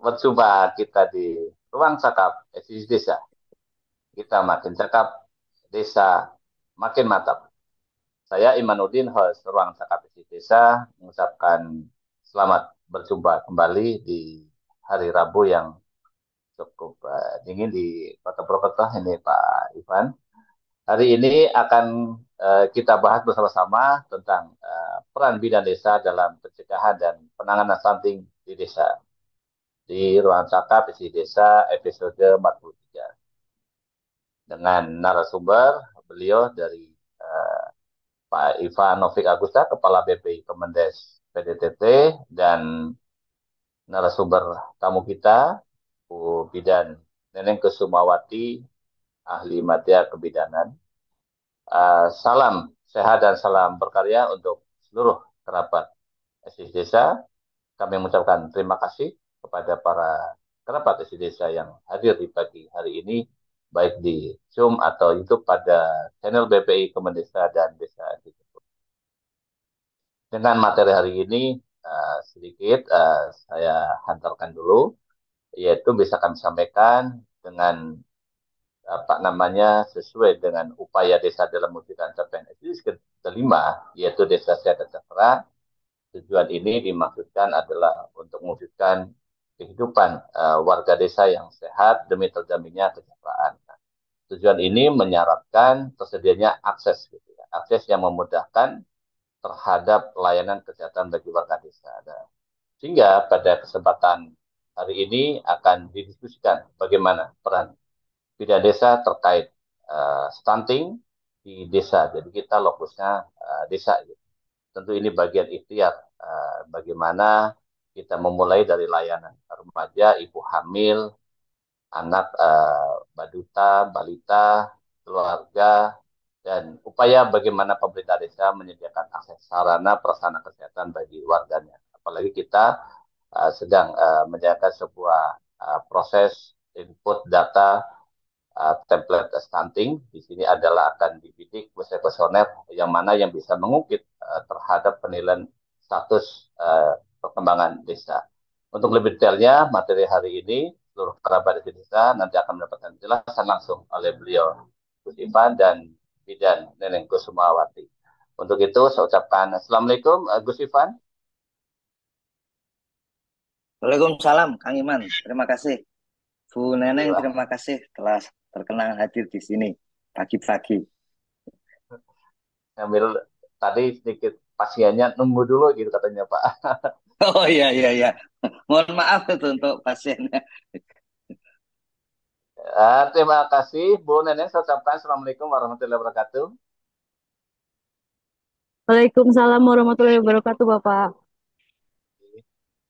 berjumpa kita di ruang cakap SDGs Desa. Kita makin cakap, desa makin mantap. Saya Imanuddin, host ruang cakap SDGs Desa, mengucapkan selamat berjumpa kembali di hari Rabu yang cukup dingin di Kota Purwokerto ini Pak Ivan. Hari ini akan kita bahas bersama-sama tentang peran bidan desa dalam pencegahan dan penanganan stunting di desa. Di ruang cakap isi desa episode 43 dengan narasumber beliau dari uh, Pak Ivan Novik Agusta, Kepala BPI Kemendes PDTT, dan narasumber tamu kita Bu Bidan Neneng Kusumawati, ahli media kebidanan. Salam sehat dan salam berkarya untuk seluruh kerabat SDGs Desa. Kami mengucapkan terima kasih kepada para kerabat SDGs Desa yang hadir di pagi hari ini, baik di Zoom atau YouTube pada channel BPI Kemendesa dan Desa Digital. Dengan materi hari ini sedikit saya hantarkan dulu, yaitu bisa kami sampaikan dengan apa namanya sesuai dengan upaya desa dalam mewujudkan capaian SDGs kelima, yaitu desa sehat dan sejahtera. Tujuan ini dimaksudkan adalah untuk mewujudkan kehidupan warga desa yang sehat demi terjaminnya kesejahteraan. Nah, tujuan ini menyaratkan tersedianya akses, gitu ya, akses yang memudahkan terhadap layanan kesehatan bagi warga desa. Nah, sehingga pada kesempatan hari ini akan didiskusikan bagaimana peran bidan desa terkait stunting di desa. Jadi kita lokusnya desa. Gitu. Tentu ini bagian ikhtiar bagaimana kita memulai dari layanan remaja, ibu hamil, anak baduta, balita, keluarga, dan upaya bagaimana pemerintah desa menyediakan akses sarana prasarana kesehatan bagi warganya. Apalagi kita sedang menjalankan sebuah proses input data template stunting. Di sini adalah akan dibidik kuesioner yang mana yang bisa mengungkit terhadap penilaian status perkembangan desa. Untuk lebih detailnya, materi hari ini seluruh kerabat di desa nanti akan mendapatkan penjelasan langsung oleh beliau, Gus Ivan dan Bidan Neneng Kusumawati. Untuk itu, saya ucapkan Assalamualaikum, Gus Ivan. Waalaikumsalam, Kang Iman. Terima kasih. Bu Neneng, Iya, terima kasih telah berkenan hadir di sini pagi-pagi. sambil tadi sedikit pasiennya nunggu dulu gitu katanya Pak. Oh iya, iya, iya. Mohon maaf itu untuk pasiennya. Terima kasih Bu Neneng. Saya ucapkan Assalamualaikum warahmatullahi wabarakatuh. Waalaikumsalam warahmatullahi wabarakatuh, Bapak.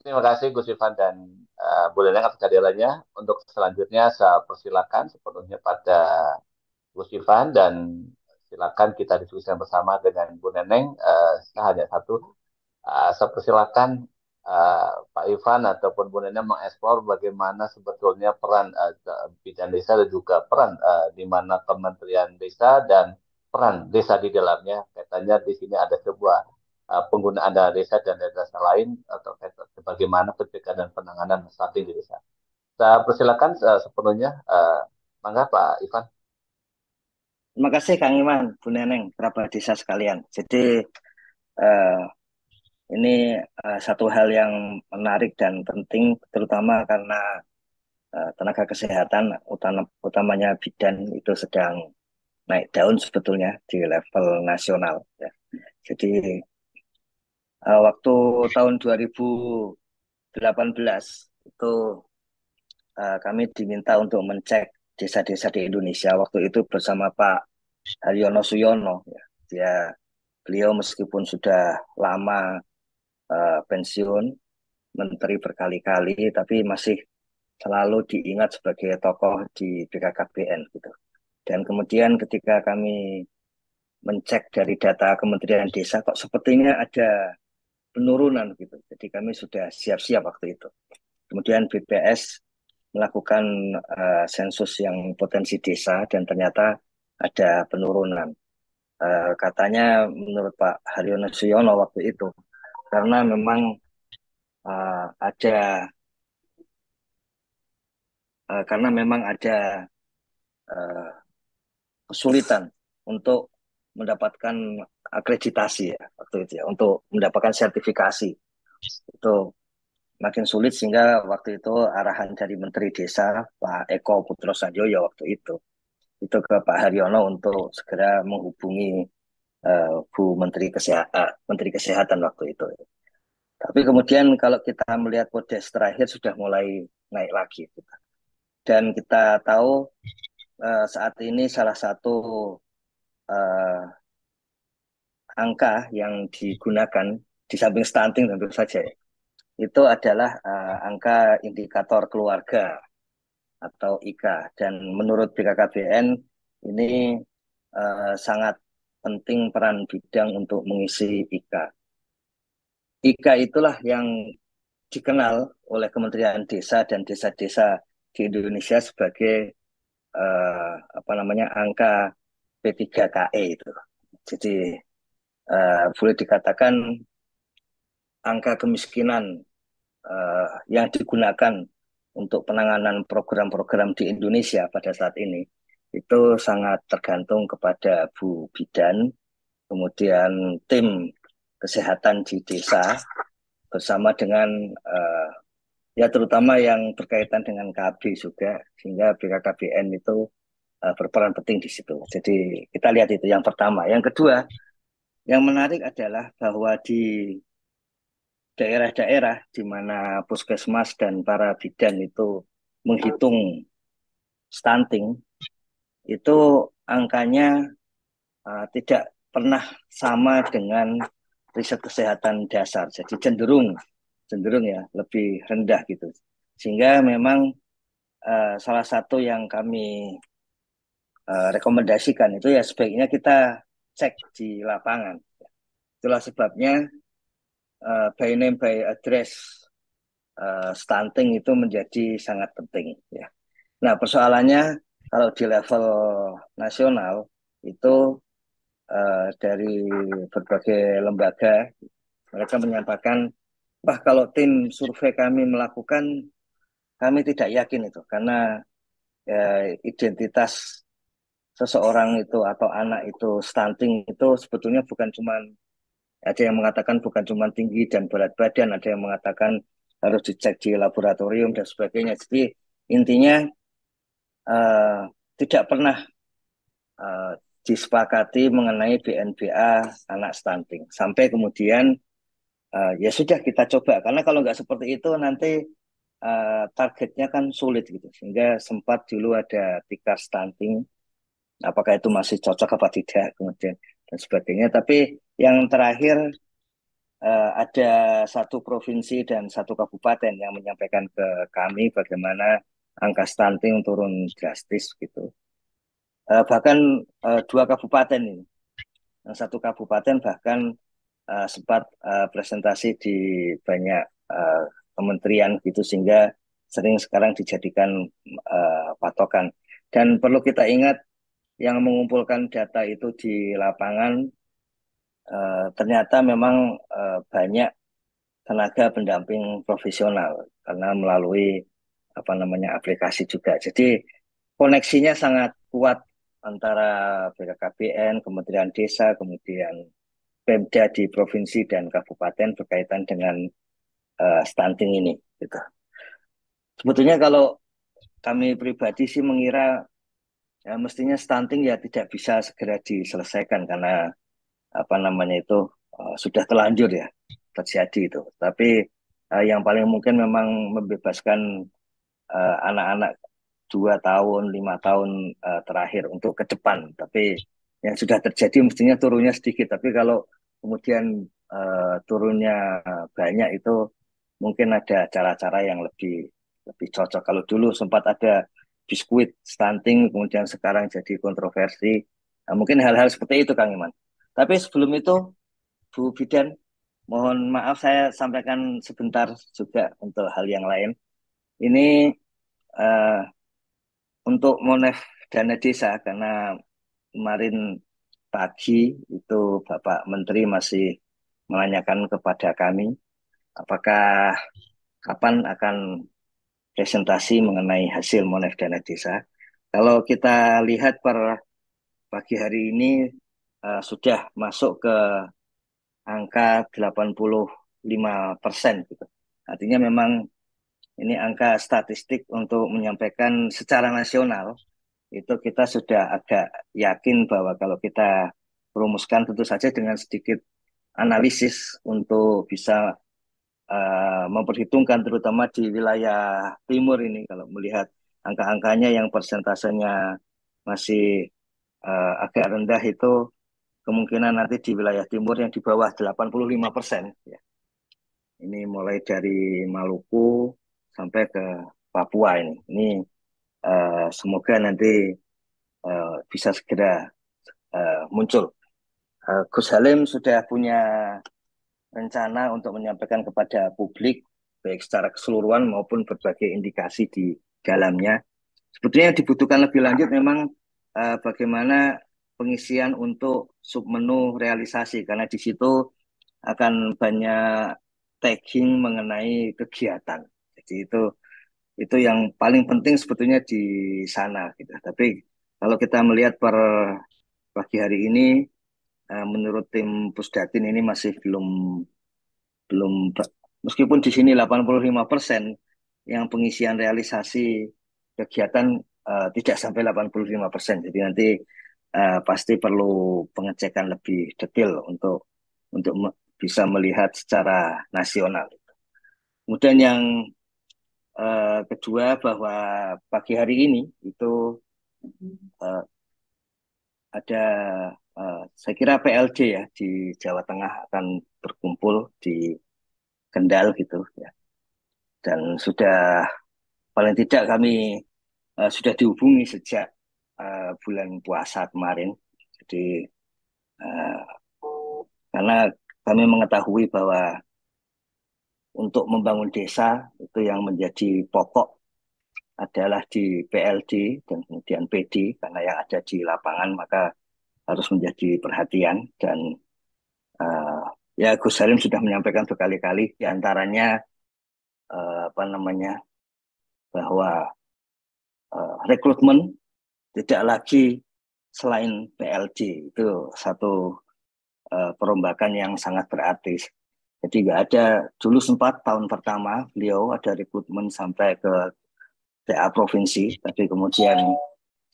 Terima kasih Gus Ivan dan Bu Neneng atas kehadirannya. Untuk selanjutnya saya persilakan sepenuhnya pada Gus Ivan dan silakan kita diskusikan bersama dengan Bu Neneng. Saya hanya satu, saya persilakan Pak Ivan ataupun Bu Neneng mengeksplor bagaimana sebetulnya peran bidan desa dan juga peran di mana Kementerian Desa dan peran desa di dalamnya. Katanya di sini ada sebuah penggunaan dana desa dan dana desa lain atau bagaimana pencegahan dan penanganan stunting di desa. Saya persilakan sepenuhnya. Mangga Pak Ivan. Terima kasih Kang Iman, Bu Neneng, kerabat desa sekalian. Jadi eh, ini satu hal yang menarik dan penting, terutama karena tenaga kesehatan, utamanya bidan itu sedang naik daun sebetulnya di level nasional. Ya. Jadi waktu tahun 2018 itu kami diminta untuk mencek desa-desa di Indonesia waktu itu bersama Pak Haryono Suyono. Ya. Beliau meskipun sudah lama pensiun, menteri berkali-kali, tapi masih selalu diingat sebagai tokoh di BKKBN gitu. Dan kemudian ketika kami mencek dari data Kementerian Desa, kok sepertinya ada penurunan gitu. Jadi kami sudah siap-siap waktu itu. Kemudian BPS melakukan sensus yang potensi desa dan ternyata ada penurunan. Katanya menurut Pak Haryono Suyono waktu itu karena memang ada karena memang ada uh, kesulitan untuk mendapatkan akreditasi ya waktu itu ya, untuk mendapatkan sertifikasi itu makin sulit sehingga waktu itu arahan dari Menteri Desa Pak Eko Putro Sanjoyo waktu itu ke Pak Haryono untuk segera menghubungi Bu Menteri Kesehatan waktu itu. Tapi kemudian kalau kita melihat Kodes terakhir sudah mulai naik lagi. Dan kita tahu saat ini salah satu uh, angka yang digunakan di samping stunting tentu saja ya, itu adalah angka indikator keluarga atau IKA. Dan menurut BKKBN ini sangat penting peran bidang untuk mengisi IKA. IKA itulah yang dikenal oleh Kementerian Desa dan desa-desa di Indonesia sebagai apa namanya angka P3KE itu. Jadi boleh dikatakan angka kemiskinan yang digunakan untuk penanganan program-program di Indonesia pada saat ini itu sangat tergantung kepada Bu Bidan, kemudian tim kesehatan di desa bersama dengan ya terutama yang berkaitan dengan KB juga, sehingga BKKBN itu berperan penting di situ. Jadi kita lihat itu yang pertama. Yang kedua, yang menarik adalah bahwa di daerah-daerah di mana puskesmas dan para bidan itu menghitung stunting, itu angkanya tidak pernah sama dengan riset kesehatan dasar. Jadi cenderung ya lebih rendah gitu. Sehingga memang salah satu yang kami rekomendasikan itu ya sebaiknya kita cek di lapangan. Itulah sebabnya by name by address stunting itu menjadi sangat penting ya. Nah, persoalannya kalau di level nasional itu dari berbagai lembaga mereka menyampaikan, wah kalau tim survei kami melakukan, kami tidak yakin itu karena identitas seseorang itu atau anak itu stunting itu sebetulnya bukan cuma ada yang mengatakan bukan cuma tinggi dan berat badan, ada yang mengatakan harus dicek di laboratorium dan sebagainya. Jadi intinya uh, tidak pernah uh, disepakati mengenai BNBA anak stunting. Sampai kemudian ya sudah kita coba karena kalau nggak seperti itu nanti targetnya kan sulit gitu. Sehingga sempat dulu ada tikar stunting, apakah itu masih cocok apa tidak kemudian dan sebagainya. Tapi yang terakhir ada satu provinsi dan satu kabupaten yang menyampaikan ke kami bagaimana angka stunting turun drastis gitu. Bahkan dua kabupaten ini, yang satu kabupaten bahkan sempat presentasi di banyak uh, kementerian gitu sehingga sering sekarang dijadikan patokan. Dan perlu kita ingat yang mengumpulkan data itu di lapangan ternyata memang banyak tenaga pendamping profesional karena melalui apa namanya aplikasi juga. Jadi koneksinya sangat kuat antara BKKBN, Kementerian Desa, kemudian Pemda di provinsi dan kabupaten berkaitan dengan stunting ini. Gitu. Sebetulnya kalau kami pribadi sih mengira ya mestinya stunting ya tidak bisa segera diselesaikan karena apa namanya itu sudah terlanjur ya terjadi itu. Tapi yang paling mungkin memang membebaskan anak-anak 2 tahun, 5 tahun terakhir untuk ke depan. Tapi yang sudah terjadi mestinya turunnya sedikit. Tapi kalau kemudian turunnya banyak itu mungkin ada cara-cara yang lebih lebih cocok. Kalau dulu sempat ada biskuit stunting, kemudian sekarang jadi kontroversi. Nah, mungkin hal-hal seperti itu, Kang Iman. Tapi sebelum itu, Bu Bidan, mohon maaf saya sampaikan sebentar juga untuk hal yang lain. Ini eh, untuk Monef dana desa karena kemarin pagi itu Bapak Menteri masih menanyakan kepada kami apakah kapan akan presentasi mengenai hasil Monef Dana Desa. Kalau kita lihat per pagi hari ini sudah masuk ke angka 85% gitu. Artinya memang ini angka statistik untuk menyampaikan secara nasional itu kita sudah agak yakin bahwa kalau kita rumuskan tentu saja dengan sedikit analisis untuk bisa memperhitungkan terutama di wilayah timur ini kalau melihat angka-angkanya yang persentasenya masih agak rendah itu kemungkinan nanti di wilayah timur yang di bawah 85% ya. Ini mulai dari Maluku sampai ke Papua ini. Ini semoga nanti bisa segera muncul. Gus Halim sudah punya rencana untuk menyampaikan kepada publik baik secara keseluruhan maupun berbagai indikasi di dalamnya. Sebetulnya yang dibutuhkan lebih lanjut memang bagaimana pengisian untuk submenu realisasi karena di situ akan banyak tagging mengenai kegiatan. Jadi itu yang paling penting sebetulnya di sana gitu. Tapi kalau kita melihat per pagi hari ini menurut tim Pusdatin ini masih belum meskipun di sini 85% yang pengisian realisasi kegiatan tidak sampai 85%. Jadi nanti pasti perlu pengecekan lebih detail untuk bisa melihat secara nasional. Kemudian yang kedua bahwa pagi hari ini itu uh, ada saya kira PLD ya di Jawa Tengah akan berkumpul di Kendal gitu ya. Dan sudah paling tidak kami sudah dihubungi sejak bulan puasa kemarin. Jadi uh, karena kami mengetahui bahwa untuk membangun desa itu yang menjadi pokok adalah di PLD dan kemudian PD karena yang ada di lapangan maka harus menjadi perhatian dan ya Gus Salim sudah menyampaikan berkali-kali diantaranya apa namanya bahwa rekrutmen tidak lagi selain PLD itu satu perombakan yang sangat berarti. Jadi nggak ada dulu sempat tahun pertama beliau ada rekrutmen sampai ke TA provinsi, tapi kemudian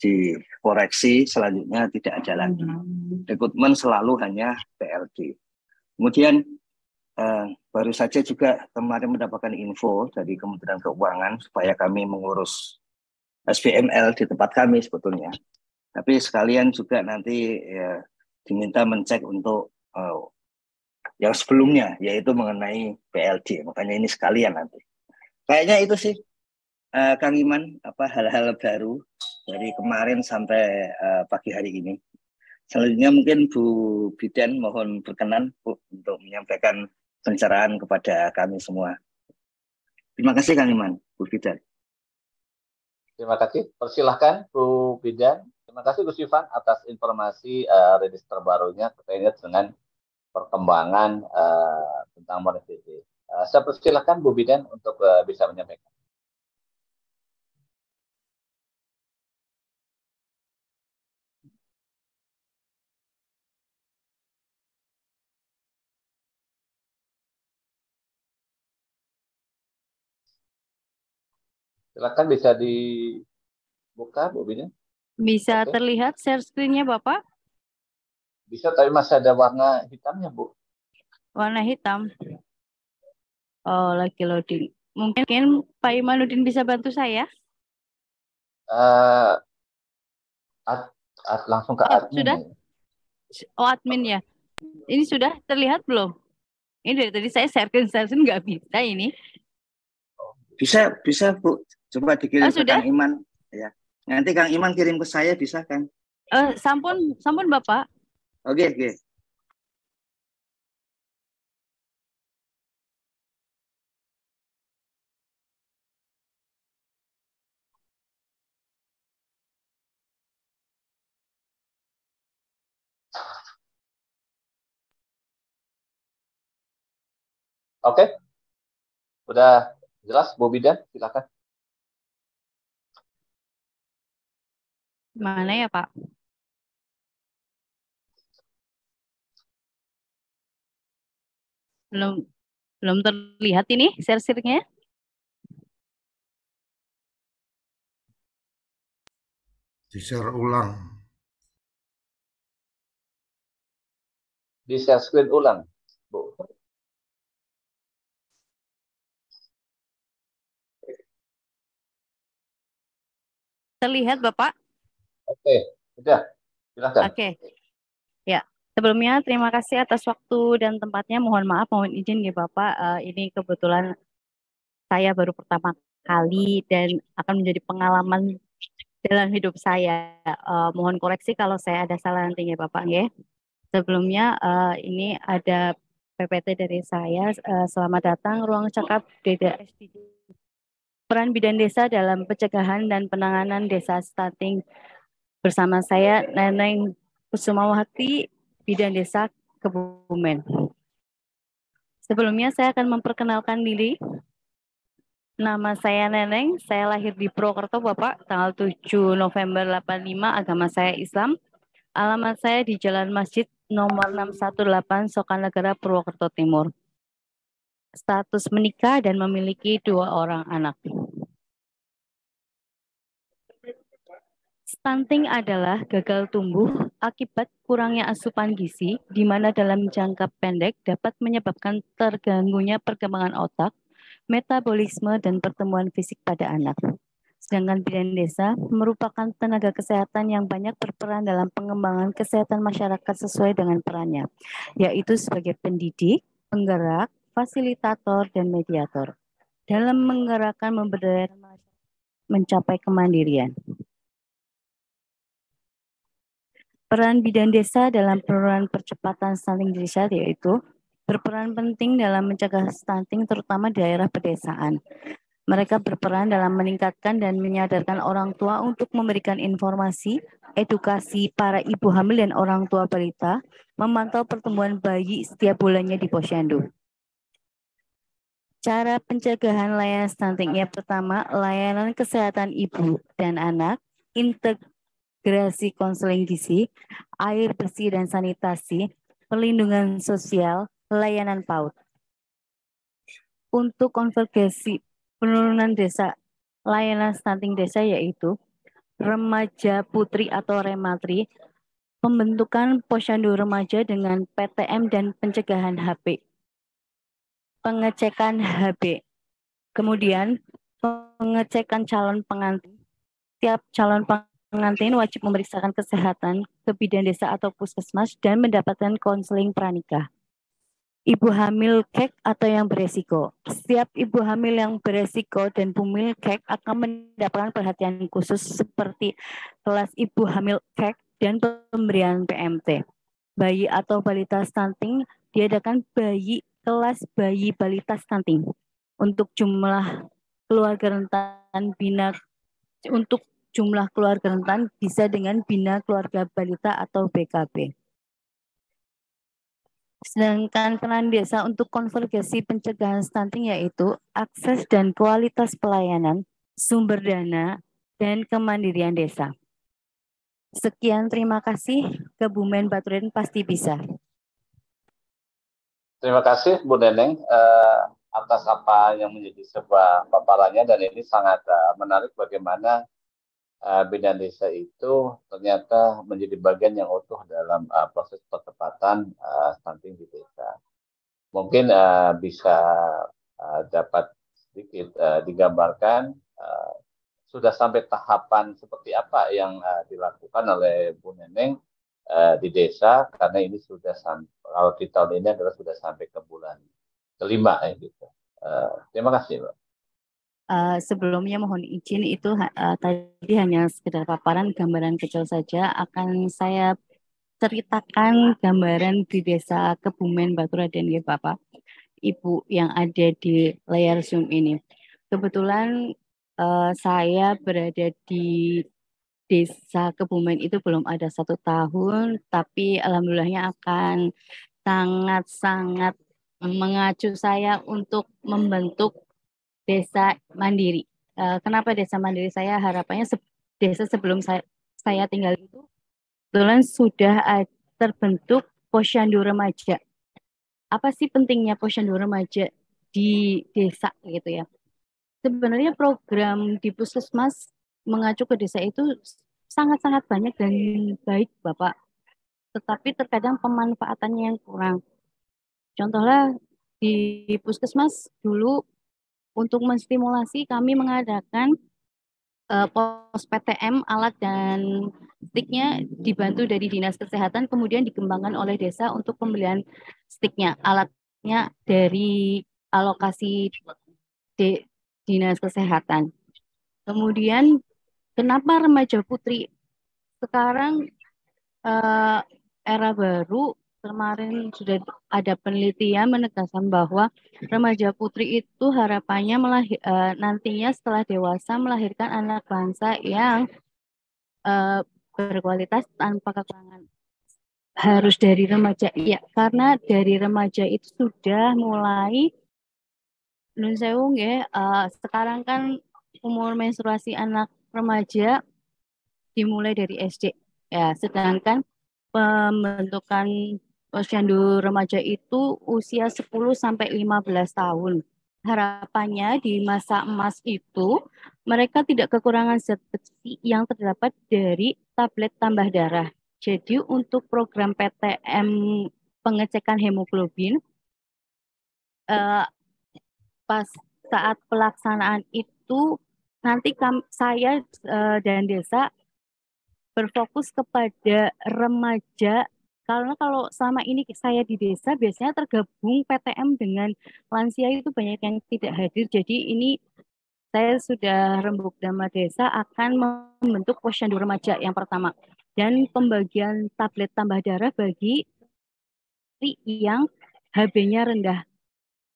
dikoreksi selanjutnya tidak ada lagi. Rekrutmen selalu hanya PLD. Kemudian baru saja juga kemarin mendapatkan info dari Kementerian Keuangan supaya kami mengurus SBML di tempat kami sebetulnya. Tapi sekalian juga nanti diminta mencek untuk yang sebelumnya, yaitu mengenai PLD. Makanya ini sekalian nanti. Kayaknya itu sih, Kang Iman, hal-hal baru dari kemarin sampai pagi hari ini. Selanjutnya mungkin Bu Bidan mohon berkenan Bu, untuk menyampaikan pencerahan kepada kami semua. Terima kasih Kang Iman, Bu Bidan. Terima kasih. Persilahkan Bu Bidan. Terima kasih Gus Ivan atas informasi rilis terbarunya terkait dengan perkembangan tentang monetisasi. Saya persilahkan Bu Bidan untuk bisa menyampaikan. Silakan bisa dibuka Bu Bidan. Bisa terlihat share screen-nya Bapak? Bisa, tapi masih ada warna hitamnya Bu. Warna hitam. Oh, lagi loading. Mungkin Pak Imanuddin bisa bantu saya? Langsung ke admin. Sudah? Oh, admin ya. Ini sudah terlihat belum? Ini dari tadi saya share nggak bisa ini. Bisa Bu. Coba dikirim ke Kang Iman. Ya. Nanti Kang Iman kirim ke saya bisa kan? Sampun Bapak. Oke. Oke. Udah jelas Bu Bidan, silakan. Mana ya Pak? Belum belum terlihat ini share-nya. Di-share ulang. Di share screen ulang, Bu. Terlihat Bapak? Oke, sudah. Silakan. Oke. Ya, sebelumnya terima kasih atas waktu dan tempatnya. Mohon maaf, mohon izin ya Bapak. Ini kebetulan saya baru pertama kali dan akan menjadi pengalaman dalam hidup saya. Mohon koreksi kalau saya ada salah nantinya Bapak ya. Sebelumnya ini ada PPT dari saya. Selamat datang ruang cakap SDG. Peran bidan desa dalam pencegahan dan penanganan desa stunting. Bersama saya Neneng Kusumawati, bidan desa Kebumen. Sebelumnya saya akan memperkenalkan diri. Nama saya Neneng, saya lahir di Purwokerto Bapak, tanggal 7 November 85, agama saya Islam. Alamat saya di Jalan Masjid nomor 618 Sokanegara, Purwokerto Timur. Status menikah dan memiliki 2 orang anak. Stunting adalah gagal tumbuh akibat kurangnya asupan gizi, di mana dalam jangka pendek dapat menyebabkan terganggunya perkembangan otak, metabolisme, dan pertumbuhan fisik pada anak. Sedangkan bidan desa merupakan tenaga kesehatan yang banyak berperan dalam pengembangan kesehatan masyarakat sesuai dengan perannya, yaitu sebagai pendidik, penggerak, fasilitator, dan mediator dalam menggerakkan memberdayakan masyarakat mencapai kemandirian. Peran bidan desa dalam penurunan percepatan stunting di desa yaitu berperan penting dalam mencegah stunting terutama di daerah pedesaan. Mereka berperan dalam meningkatkan dan menyadarkan orang tua untuk memberikan informasi, edukasi para ibu hamil dan orang tua balita, memantau pertumbuhan bayi setiap bulannya di posyandu. Cara pencegahan layanan stunting yang pertama, layanan kesehatan ibu dan anak, integrasi konseling gizi, air bersih dan sanitasi, perlindungan sosial, layanan PAUD. Untuk konvergesi penurunan desa, layanan stunting desa yaitu remaja putri atau rematri, pembentukan posyandu remaja dengan PTM dan pencegahan HP, pengecekan HB, kemudian pengecekan calon pengantin. Setiap calon pengantin wajib memeriksakan kesehatan ke bidan desa atau puskesmas dan mendapatkan konseling pranikah. Ibu hamil KEK atau yang beresiko. Setiap ibu hamil yang beresiko dan bumil KEK akan mendapatkan perhatian khusus seperti kelas ibu hamil KEK dan pemberian PMT. Bayi atau balita stunting diadakan kelas bayi balita stunting. Untuk jumlah keluarga rentan untuk jumlah keluarga rentan bisa dengan bina keluarga balita atau BKB. Sedangkan peran desa untuk konvergesi pencegahan stunting yaitu akses dan kualitas pelayanan, sumber dana, dan kemandirian desa. Sekian, terima kasih. Kebumen Baturen pasti bisa. Terima kasih Bu Neneng atas apa yang menjadi sebuah paparannya, dan ini sangat menarik bagaimana bidan desa itu ternyata menjadi bagian yang utuh dalam proses percepatan stunting di desa. Mungkin bisa dapat sedikit digambarkan sudah sampai tahapan seperti apa yang dilakukan oleh Bu Neneng di desa, karena ini sudah kalau di tahun ini adalah sudah sampai ke bulan kelima ya gitu. Terima kasih, Mbak. Sebelumnya mohon izin itu tadi hanya sekedar paparan gambaran kecil saja. Akan saya ceritakan gambaran di desa Kebumen Baturaden ya Bapak, Ibu yang ada di layar Zoom ini. Kebetulan saya berada di desa Kebumen itu belum ada 1 tahun, tapi alhamdulillahnya akan sangat-sangat mengacu saya untuk membentuk desa mandiri. Kenapa desa mandiri? Saya harapannya desa sebelum saya tinggal itu kebetulan sudah terbentuk posyandu remaja. Apa sih pentingnya posyandu remaja di desa gitu ya? Sebenarnya program di puskesmas mengacu ke desa itu sangat-sangat banyak dan baik, Bapak. Tetapi terkadang pemanfaatannya yang kurang. Contohnya di puskesmas dulu untuk menstimulasi kami mengadakan pos PTM alat dan sticknya dibantu dari dinas kesehatan, kemudian dikembangkan oleh desa untuk pembelian sticknya, alatnya dari alokasi dinas kesehatan. Kemudian kenapa remaja putri sekarang era baru, kemarin sudah ada penelitian menegaskan bahwa remaja putri itu harapannya nantinya setelah dewasa melahirkan anak bangsa yang berkualitas tanpa kekurangan. Harus dari remaja, ya, karena dari remaja itu sudah mulai nun sewu ya, sekarang kan umur menstruasi anak remaja dimulai dari SD ya, sedangkan pembentukan posyandu remaja itu usia 10 sampai 15 tahun. Harapannya di masa emas itu mereka tidak kekurangan zat besi yang terdapat dari tablet tambah darah. Jadi untuk program PTM pengecekan hemoglobin pas saat pelaksanaan itu nanti saya dan desa berfokus kepada remaja, karena kalau selama ini saya di desa biasanya tergabung PTM dengan lansia itu banyak yang tidak hadir. Jadi ini saya sudah rembuk Dhamma Desa akan membentuk posyandu remaja yang pertama dan pembagian tablet tambah darah bagi yang HB-nya rendah.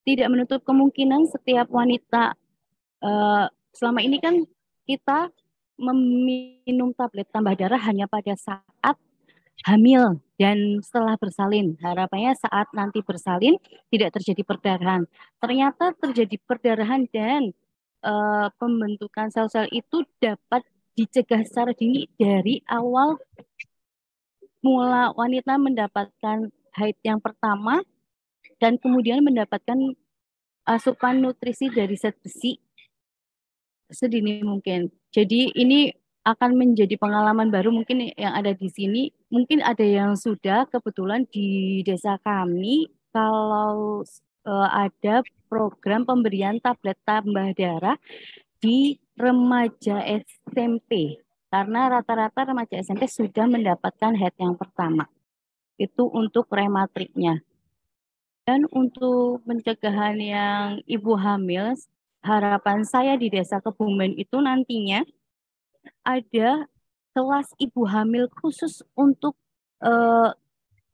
Tidak menutup kemungkinan setiap wanita selama ini kan kita meminum tablet tambah darah hanya pada saat hamil dan setelah bersalin. Harapannya saat nanti bersalin tidak terjadi perdarahan. Ternyata terjadi perdarahan dan pembentukan sel-sel itu dapat dicegah secara dini dari awal mula wanita mendapatkan haid yang pertama dan kemudian mendapatkan asupan nutrisi dari zat besi sedini mungkin. Jadi ini akan menjadi pengalaman baru mungkin yang ada di sini. Mungkin ada yang sudah kebetulan di desa kami kalau ada program pemberian tablet tambah darah di remaja SMP. Karena rata-rata remaja SMP sudah mendapatkan head yang pertama. Itu untuk rematriknya. Dan untuk pencegahan yang ibu hamil, harapan saya di Desa Kebumen itu nantinya ada kelas ibu hamil khusus untuk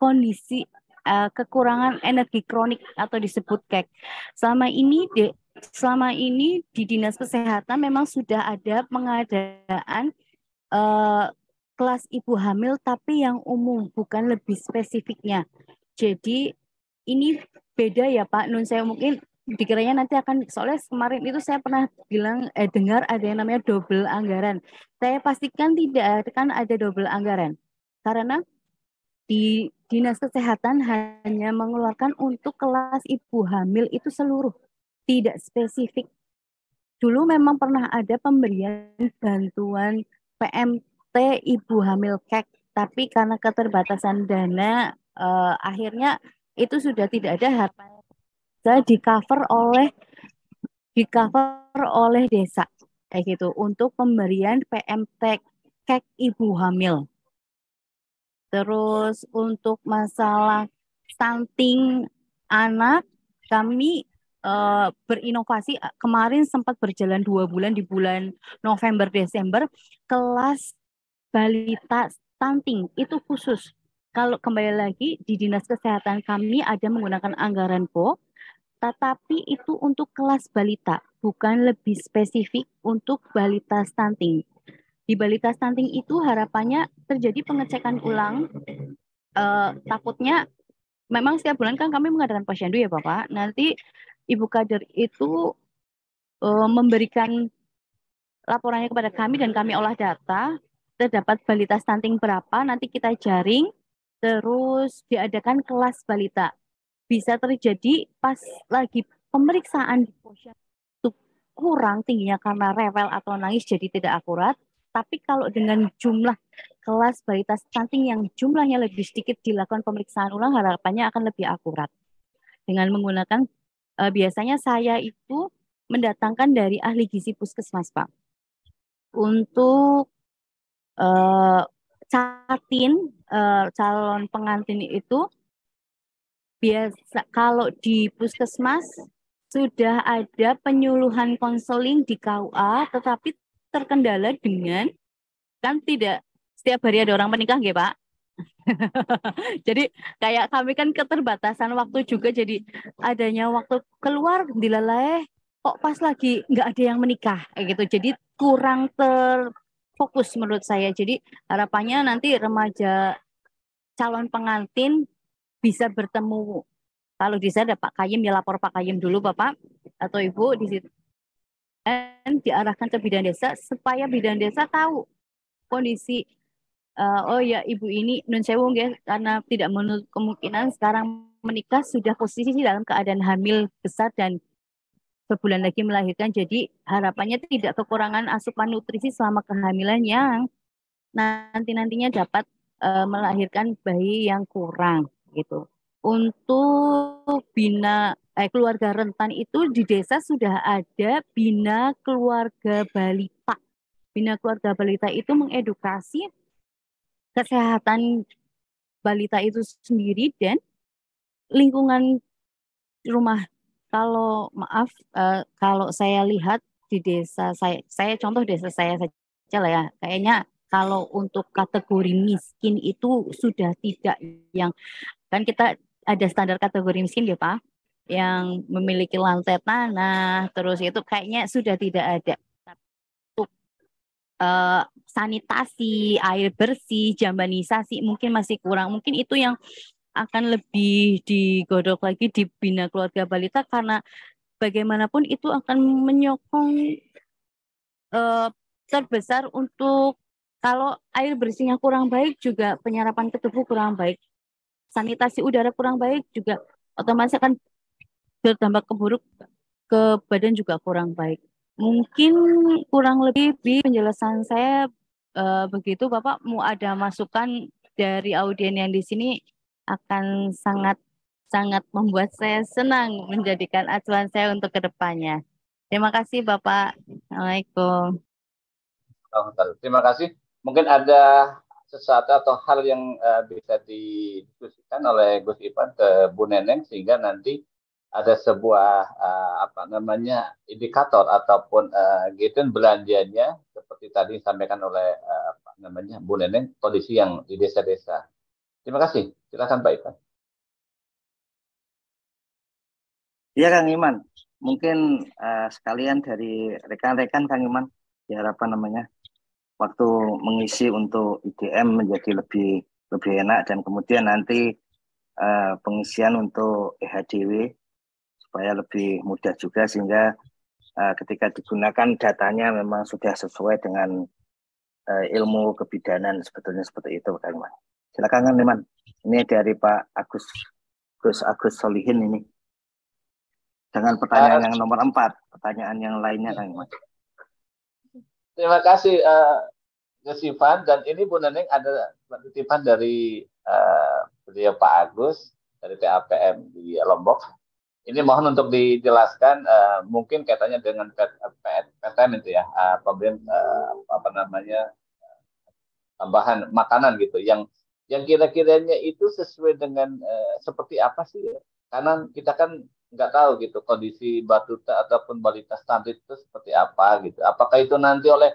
kondisi kekurangan energi kronik atau disebut KEK. Selama ini di Dinas Kesehatan memang sudah ada pengadaan kelas ibu hamil tapi yang umum, bukan lebih spesifiknya. Jadi ini beda ya Pak Nun, saya mungkin dikiranya nanti akan, soalnya kemarin itu saya pernah dengar ada yang namanya double anggaran. Saya pastikan tidak akan ada double anggaran karena di Dinas Kesehatan hanya mengeluarkan untuk kelas ibu hamil itu seluruh, tidak spesifik. Dulu memang pernah ada pemberian bantuan PMT ibu hamil KEK, tapi karena keterbatasan dana akhirnya itu sudah tidak ada, harapannya di cover oleh desa kayak gitu untuk pemberian PMT KEK ibu hamil. Terus untuk masalah stunting anak, kami berinovasi. Kemarin sempat berjalan 2 bulan di bulan November Desember, kelas balita stunting itu khusus. Kalau kembali lagi di Dinas Kesehatan kami ada menggunakan anggaran BO, tetapi itu untuk kelas balita, bukan lebih spesifik untuk balita stunting. Di balita stunting itu harapannya terjadi pengecekan ulang. Takutnya memang setiap bulan kan kami mengadakan posyandu ya Bapak. Nanti Ibu Kader itu memberikan laporannya kepada kami dan kami olah data. terdapat balita stunting berapa, nanti kita jaring, terus diadakan kelas balita. Bisa terjadi pas lagi pemeriksaan di posyandu itu kurang tingginya karena rewel atau nangis jadi tidak akurat. Tapi kalau dengan jumlah kelas balita stunting yang jumlahnya lebih sedikit dilakukan pemeriksaan ulang, harapannya akan lebih akurat. Dengan menggunakan biasanya saya itu mendatangkan dari ahli gizi puskesmas, Pak. Untuk calon pengantin itu biasa kalau di puskesmas sudah ada penyuluhan konseling di KUA, tetapi terkendala dengan kan tidak setiap hari ada orang menikah, nggih, Pak. Jadi kayak kami kan keterbatasan waktu juga, jadi adanya waktu keluar dilalai kok pas lagi nggak ada yang menikah kayak gitu. Jadi kurang terfokus menurut saya. Jadi harapannya nanti remaja calon pengantin bisa bertemu. Kalau di sana ada Pak Kayim, ya lapor Pak Kayim dulu Bapak atau Ibu di situ. Dan diarahkan ke bidan desa supaya bidan desa tahu kondisi oh ya ibu ini nun sewu nggih, karena tidak menutup kemungkinan sekarang menikah sudah posisi dalam keadaan hamil besar dan sebulan lagi melahirkan. Jadi harapannya tidak kekurangan asupan nutrisi selama kehamilan yang nantinya dapat melahirkan bayi yang kurang gitu. Untuk bina keluarga rentan itu di desa sudah ada bina keluarga balita. Bina keluarga balita itu mengedukasi kesehatan balita itu sendiri dan lingkungan rumah. Kalau maaf, kalau saya lihat di desa saya contoh desa saya saja lah ya, kayaknya kalau untuk kategori miskin itu sudah tidak yang, kan kita ada standar kategori miskin ya Pak, yang memiliki lantai tanah, terus itu kayaknya sudah tidak ada. Sanitasi, air bersih, jambanisasi mungkin masih kurang. Mungkin itu yang akan lebih digodok lagi di bina keluarga balita, karena bagaimanapun itu akan menyokong terbesar untuk kalau air bersihnya kurang baik juga penyerapan ke tubuh kurang baik. Sanitasi udara kurang baik juga otomatis akan berdampak buruk ke badan juga kurang baik. Mungkin kurang lebih penjelasan saya begitu. Bapak mau ada masukan dari audien yang di sini akan sangat membuat saya senang menjadikan acuan saya untuk kedepannya. Terima kasih Bapak. Assalamualaikum. Terima kasih. Mungkin ada sesuatu atau hal yang bisa didiskusikan oleh Gus Ivan ke Bu Neneng sehingga nanti ada sebuah indikator ataupun guidance belanjanya seperti tadi disampaikan oleh Bu Neneng, kondisi yang di desa-desa. Terima kasih. Silakan Pak Ivan. Ya Kang Iman, mungkin sekalian dari rekan-rekan Kang Iman, ya waktu mengisi untuk IDM menjadi lebih enak, dan kemudian nanti pengisian untuk EHDW supaya lebih mudah juga, sehingga ketika digunakan datanya memang sudah sesuai dengan ilmu kebidanan, sebetulnya seperti itu Kang Iman. Silakan Kang Iman. Ini dari Pak Agus Solihin ini. Dengan pertanyaan yang nomor 4, pertanyaan yang lainnya Kang Iman. Terima kasih Gus Ivan, dan ini Bu Neneng ada titipan dari beliau Pak Agus dari TAPM di Lombok. Ini mohon untuk dijelaskan mungkin kaitannya dengan PTM itu ya, pemberian tambahan makanan gitu yang kira-kiranya itu sesuai dengan seperti apa sih? Karena kita kan nggak tahu gitu kondisi batuta ataupun balita stunting itu seperti apa gitu. Apakah itu nanti oleh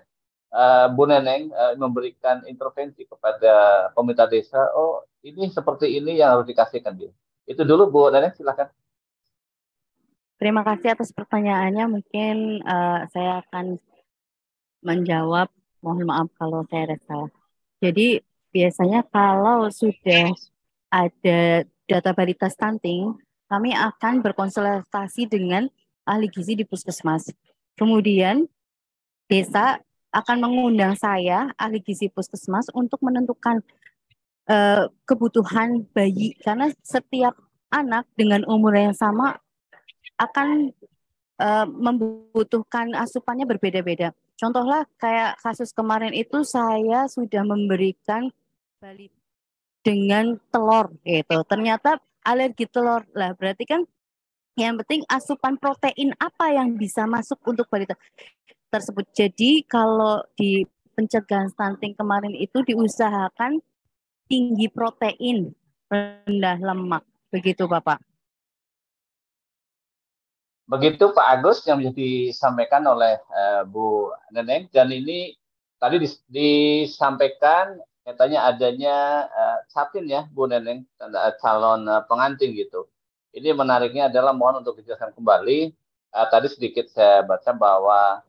Bu Neneng memberikan intervensi kepada pemerintah desa, oh ini seperti ini yang harus dikasihkan dia. Itu dulu Bu Neneng, silakan. Terima kasih atas pertanyaannya. Mungkin saya akan menjawab. Mohon maaf kalau saya ada salah. Jadi biasanya kalau sudah ada data balita stunting, kami akan berkonsultasi dengan ahli gizi di puskesmas. Kemudian desa akan mengundang saya, ahli gizi puskesmas, untuk menentukan kebutuhan bayi, karena setiap anak dengan umur yang sama akan membutuhkan asupannya berbeda-beda. Contohlah kayak kasus kemarin itu, saya sudah memberikan balita dengan telur gitu. Ternyata alergi telur. Lah berarti kan yang penting asupan protein apa yang bisa masuk untuk balita tersebut. Jadi kalau di pencegahan stunting kemarin itu diusahakan tinggi protein, rendah lemak. Begitu Bapak. Begitu Pak Agus yang disampaikan oleh Bu Neneng, dan ini tadi disampaikan katanya adanya Satin ya Bu Neneng, calon pengantin gitu. Ini menariknya adalah mohon untuk dijelaskan kembali. Tadi sedikit saya baca bahwa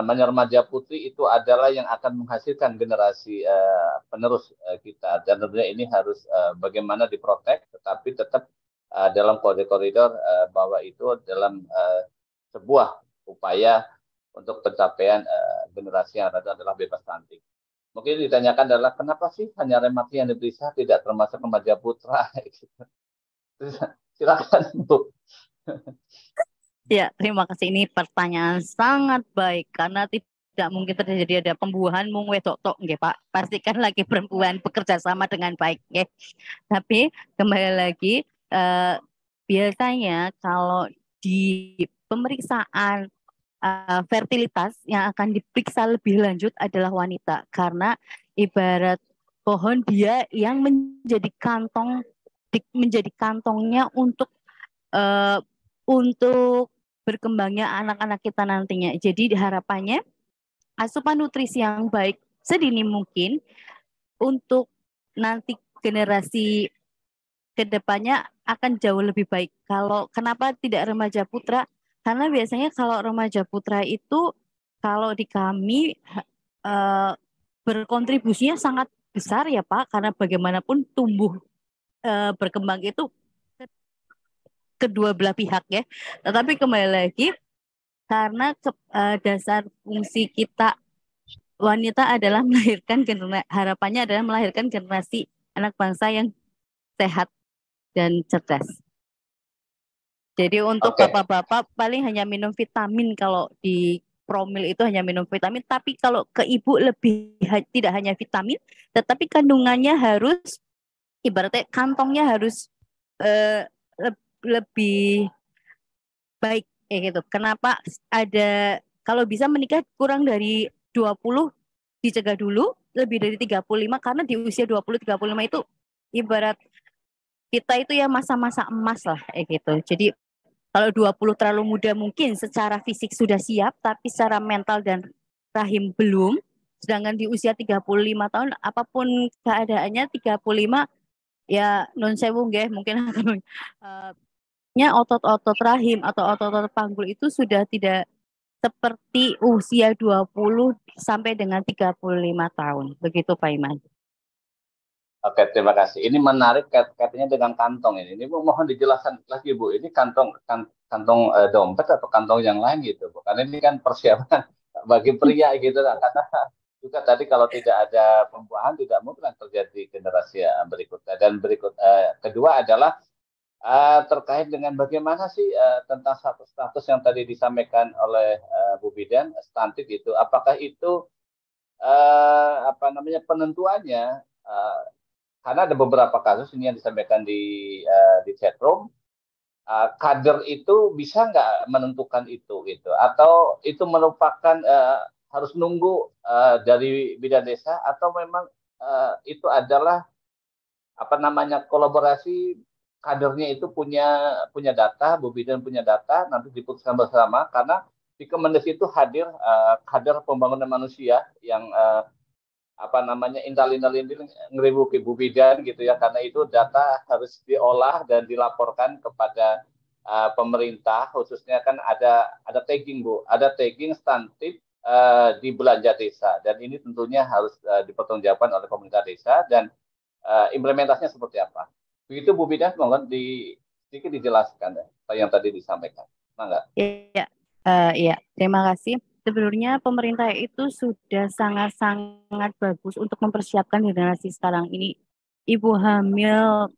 remaja putri itu adalah yang akan menghasilkan generasi penerus kita, dan tentunya ini harus bagaimana diprotek, tetapi tetap dalam koridor bahwa itu dalam sebuah upaya untuk pencapaian generasi yang ada adalah bebas stunting. Mungkin ditanyakan adalah kenapa sih hanya remaja yang diperiksa, tidak termasuk remaja putra? Silakan Bu. Ya, terima kasih. Ini pertanyaan sangat baik karena tidak mungkin terjadi ada pembuahan mung wedok tok nggih Pak. Pastikan lagi perempuan bekerja sama dengan baik nggih. Tapi kembali lagi biasanya kalau di pemeriksaan fertilitas yang akan diperiksa lebih lanjut adalah wanita, karena ibarat pohon, dia yang menjadi kantongnya untuk berkembangnya anak-anak kita nantinya. Jadi harapannya asupan nutrisi yang baik sedini mungkin untuk nanti generasi kedepannya akan jauh lebih baik. Kalau kenapa tidak remaja putra? Karena biasanya kalau remaja putra itu kalau di kami berkontribusinya sangat besar ya Pak, karena bagaimanapun tumbuh berkembang itu kedua belah pihak ya. Tetapi kembali lagi, karena dasar fungsi kita wanita adalah harapannya adalah melahirkan generasi anak bangsa yang sehat dan cerdas. Jadi untuk bapak-bapak paling hanya minum vitamin, kalau di promil itu hanya minum vitamin, tapi kalau ke ibu lebih tidak hanya vitamin, tetapi kandungannya harus, ibaratnya kantongnya harus lebih baik kayak gitu. Kenapa ada, kalau bisa menikah kurang dari 20 dicegah dulu, lebih dari 35, karena di usia 20-35 itu ibarat kita itu ya masa-masa emas lah kayak gitu. Jadi kalau 20 terlalu muda, mungkin secara fisik sudah siap tapi secara mental dan rahim belum. Sedangkan di usia 35 tahun apapun keadaannya, 35 ya non sewu nggih, mungkin otot-otot rahim atau otot-otot panggul itu sudah tidak seperti usia 20 sampai dengan 35 tahun. Begitu Pak Iman. Oke, terima kasih. Ini menarik katanya dengan kantong ini. Ini Bu, mohon dijelaskan lagi Bu. Ini kantong dompet atau kantong yang lain gitu Bu. Karena ini kan persiapan bagi pria gitu. Karena juga tadi kalau tidak ada pembuahan tidak mungkin terjadi generasi berikutnya. Dan kedua adalah terkait dengan bagaimana sih tentang status yang tadi disampaikan oleh Bu Bidan, stunting itu. Apakah itu penentuannya? Karena ada beberapa kasus ini yang disampaikan di chatroom, kader itu bisa nggak menentukan itu gitu, atau itu merupakan harus nunggu dari bidan desa, atau memang itu adalah kolaborasi, kadernya itu punya data, Bu Bidan punya data, nanti diputuskan bersama, karena di Kemendes itu hadir kader pembangunan manusia yang intal-intal ngeribuki Bu Bidan gitu ya, karena itu data harus diolah dan dilaporkan kepada pemerintah, khususnya kan ada tagging Bu, ada tagging stunting di belanja desa, dan ini tentunya harus dipertanggungjawabkan oleh pemerintah desa, dan implementasinya seperti apa. Begitu Bu Bidan, mohon sedikit dijelaskan apa yang tadi disampaikan. Enggak? Iya, terima kasih. sebenarnya pemerintah itu sudah sangat-sangat bagus untuk mempersiapkan generasi sekarang ini. Ibu hamil,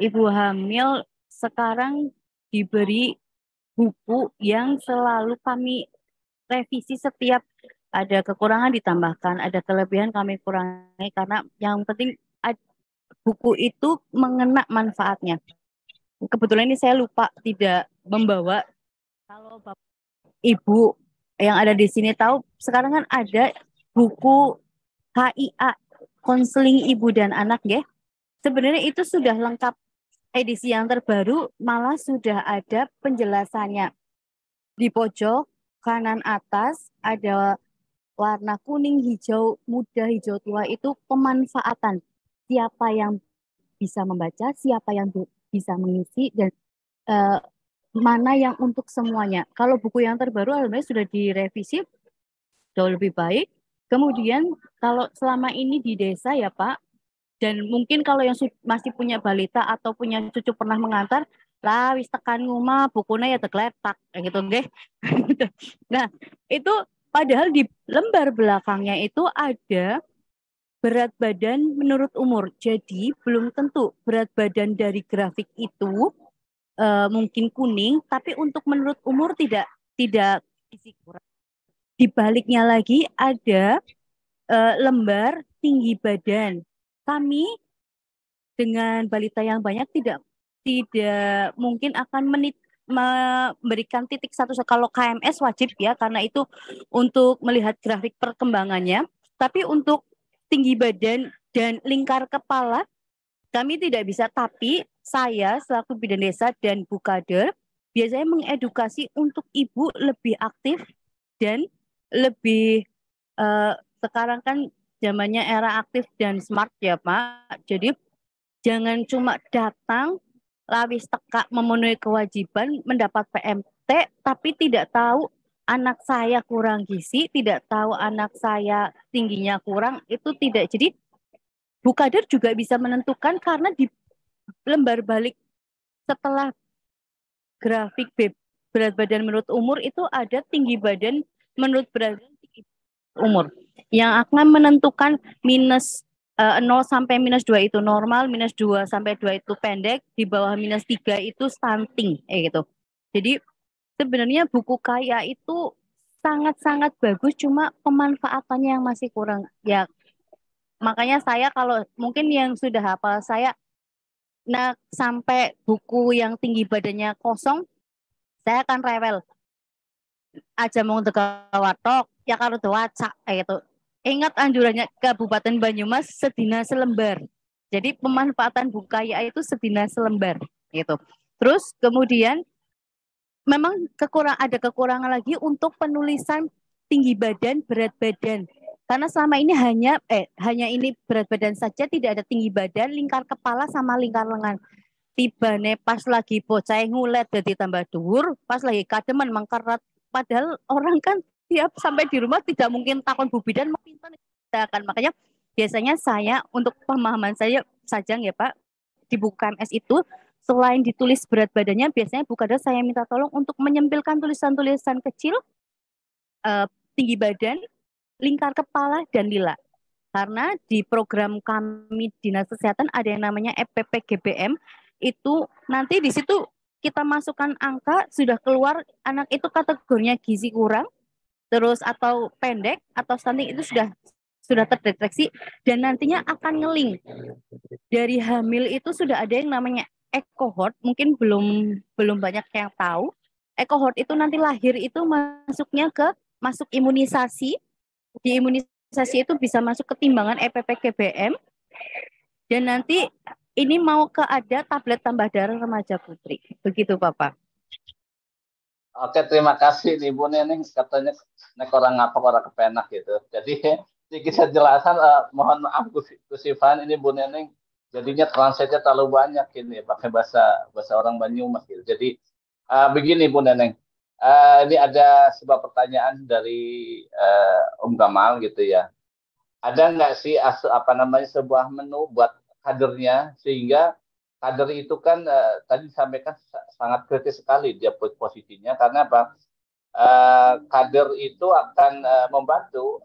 ibu hamil sekarang diberi buku yang selalu kami revisi setiap ada kekurangan ditambahkan, ada kelebihan kami kurangi karena yang penting buku itu mengena manfaatnya. Kebetulan ini saya lupa tidak membawa. Kalau Bapak Ibu yang ada di sini tahu, sekarang kan ada buku HIA, konseling ibu dan anak ya. Sebenarnya itu sudah lengkap, edisi yang terbaru malah sudah ada penjelasannya. Di pojok kanan atas ada warna kuning, hijau muda, hijau tua, itu pemanfaatan. Siapa yang bisa membaca, siapa yang bisa mengisi, dan uh, mana yang untuk semuanya. Kalau buku yang terbaru alhamdulillah sudah direvisi jauh lebih baik. Kemudian kalau selama ini di desa ya Pak, dan mungkin kalau yang masih punya balita atau punya cucu pernah mengantar, lah wis tekan nguma bukunya ya tegletak kayak gitu nggih. Nah, itu padahal di lembar belakangnya itu ada berat badan menurut umur. Jadi belum tentu berat badan dari grafik itu mungkin kuning, tapi untuk menurut umur tidak isi kurang. Di baliknya lagi ada lembar tinggi badan. Kami dengan balita yang banyak tidak mungkin akan memberikan titik satu. Kalau KMS wajib ya, karena itu untuk melihat grafik perkembangannya. Tapi untuk tinggi badan dan lingkar kepala kami tidak bisa. Tapi saya selaku bidan desa dan Bu Kader biasanya mengedukasi untuk ibu lebih aktif dan lebih sekarang kan zamannya era aktif dan smart ya Pak. Jadi jangan cuma datang lawis teka memenuhi kewajiban mendapat PMT tapi tidak tahu anak saya kurang gizi, tidak tahu anak saya tingginya kurang, itu tidak. Jadi Bu Kader juga bisa menentukan karena di lembar balik setelah grafik berat badan menurut umur itu ada tinggi badan menurut berat badan tinggi umur yang akan menentukan minus 0 sampai minus 2 itu normal, minus 2 sampai 2 itu pendek, di bawah minus 3 itu stunting gitu. Jadi sebenarnya buku kaya itu sangat-sangat bagus, cuma pemanfaatannya yang masih kurang. Ya makanya saya kalau mungkin yang sudah hafal saya sampai buku yang tinggi badannya kosong, saya akan rewel. Aja mau watok ya karo waca gitu. Ingat anjurannya Kabupaten Banyumas sedina selembar. Jadi pemanfaatan buku kaya itu sedina selembar gitu. Terus kemudian memang ada kekurangan lagi untuk penulisan tinggi badan, berat badan. Karena selama ini hanya ini berat badan saja, tidak ada tinggi badan, lingkar kepala sama lingkar lengan. Tibane pas lagi bocah ngulet jadi tambah dhuwur, pas lagi kademen mangkarat. Padahal orang kan tiap sampai di rumah tidak mungkin takon Bu Bidan mau pinten akan. Makanya biasanya saya untuk pemahaman saya Sajang ya Pak, di buku KMS itu selain ditulis berat badannya, biasanya Bu Kader saya minta tolong untuk menyempilkan tulisan-tulisan kecil, tinggi badan, lingkar kepala, dan lila. Karena di program kami Dinas Kesehatan ada yang namanya EPP-GBM, itu nanti di situ kita masukkan angka, sudah keluar anak itu kategorinya gizi kurang, terus atau pendek, atau stunting, itu sudah terdeteksi, dan nantinya akan ngeling. Dari hamil itu sudah ada yang namanya e-cohort, mungkin belum banyak yang tahu. E-cohort itu nanti lahir itu masuk imunisasi. Di imunisasi itu bisa masuk ketimbangan EPP-GBM, dan nanti ini mau ada tablet tambah darah remaja putri. Begitu Bapak. Oke, terima kasih Ibu Neneng, katanya nek orang ngapa orang kepenak gitu. Jadi sedikit jelasan, mohon maaf Gus Ivan, ini Bu Neneng jadinya translate-nya terlalu banyak ini pakai bahasa orang Banyumas gitu. Jadi begini Bu Neneng, ini ada sebuah pertanyaan dari Om Gamal gitu ya. Ada nggak sih sebuah menu buat kadernya sehingga kader itu kan tadi disampaikan sangat kritis sekali dia posisinya, karena apa? kader itu akan membantu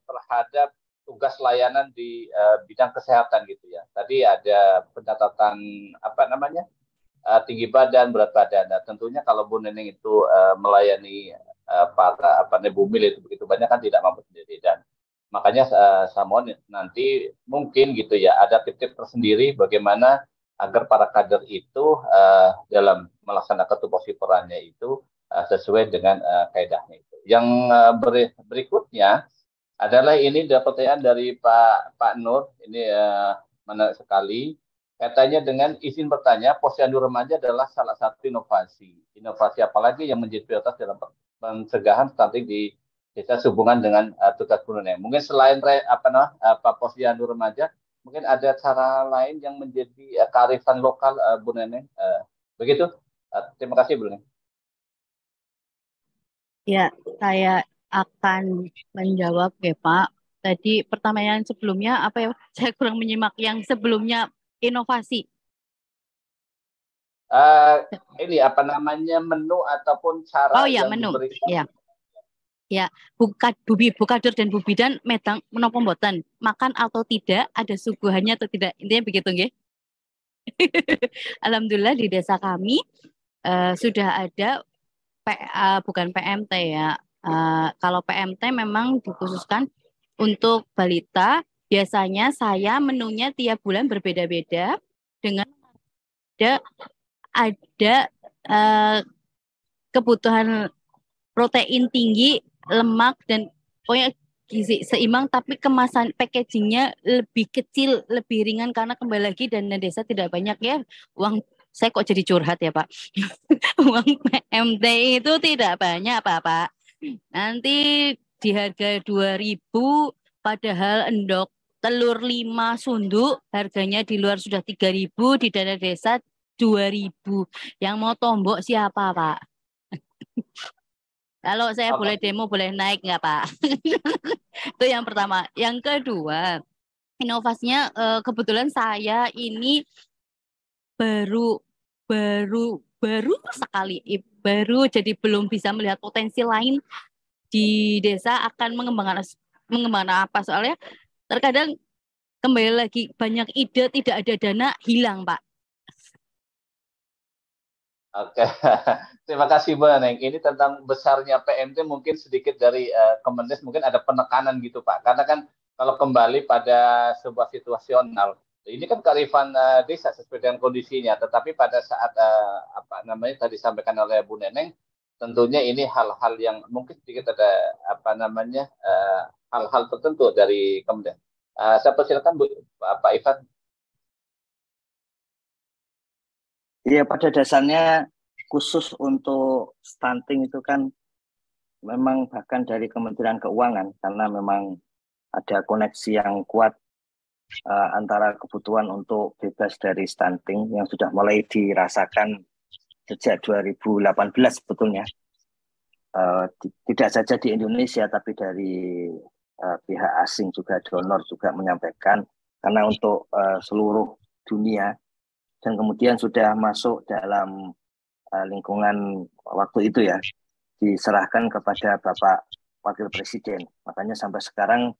terhadap tugas layanan di bidang kesehatan gitu ya. Tadi ada pencatatan tinggi badan, berat badan. Nah, tentunya kalau Bu Neneng itu melayani para bumil itu begitu banyak kan tidak mampu sendiri, dan makanya saya mohon nanti mungkin gitu ya ada tip-tip tersendiri bagaimana agar para kader itu dalam melaksanakan tupoksi perannya itu sesuai dengan kaedahnya itu. Yang berikutnya adalah ini pertanyaan dari Pak Nur, ini menarik sekali. Katanya dengan izin bertanya, posyandu remaja adalah salah satu inovasi. Inovasi apalagi yang menjadi prioritas dalam pencegahan stunting di desa sehubungan dengan tugas Bu Neneng. Mungkin selain posyandu remaja, mungkin ada cara lain yang menjadi kearifan lokal Bu Neneng. Begitu. Terima kasih Bu Neneng. Ya, saya akan menjawab ya Pak. Tadi pertanyaan sebelumnya apa ya? Saya kurang menyimak yang sebelumnya inovasi. Ini apa namanya menu ataupun cara yang menu. diberikan. Ya, bukadur dan bu bidan medang menapa mboten makan atau tidak, ada suguhannya atau tidak, intinya begitu nggih. Alhamdulillah di desa kami sudah ada bukan PMT ya. Kalau PMT memang dikhususkan untuk balita. Biasanya saya menunya tiap bulan berbeda-beda dengan ada kebutuhan protein tinggi, lemak, dan pokoknya gizi seimbang, tapi kemasan packagingnya lebih kecil, lebih ringan karena kembali lagi dana desa tidak banyak ya. Uang saya kok jadi curhat ya Pak. Uang PMT itu tidak banyak Pak. Nanti di harga 2.000, padahal endok telur 5 sunduk harganya di luar sudah 3.000, di dana desa 2.000. Yang mau tombok siapa Pak? Kalau saya boleh demo, boleh naik nggak Pak? Itu yang pertama. Yang kedua, inovasinya kebetulan saya ini baru sekali, baru jadi belum bisa melihat potensi lain di desa akan mengembangkan apa, soalnya terkadang kembali lagi banyak ide, tidak ada dana, hilang Pak. Oke, terima kasih Bu Neneng. Ini tentang besarnya PMT mungkin sedikit dari Kemendes mungkin ada penekanan gitu Pak. Karena kan kalau kembali pada sebuah situasional, ini kan kearifan desa sesuai dengan kondisinya. Tetapi pada saat tadi disampaikan oleh Bu Neneng, tentunya ini hal-hal yang mungkin sedikit ada hal-hal tertentu dari Kemendes. Saya persilakan Pak Ivan. Iya, pada dasarnya khusus untuk stunting itu kan memang bahkan dari Kementerian Keuangan, karena memang ada koneksi yang kuat antara kebutuhan untuk bebas dari stunting yang sudah mulai dirasakan sejak 2018 sebetulnya. Tidak saja di Indonesia, tapi dari pihak asing juga, donor juga menyampaikan, karena untuk seluruh dunia, dan kemudian sudah masuk dalam lingkungan waktu itu ya, diserahkan kepada Bapak Wakil Presiden. Makanya sampai sekarang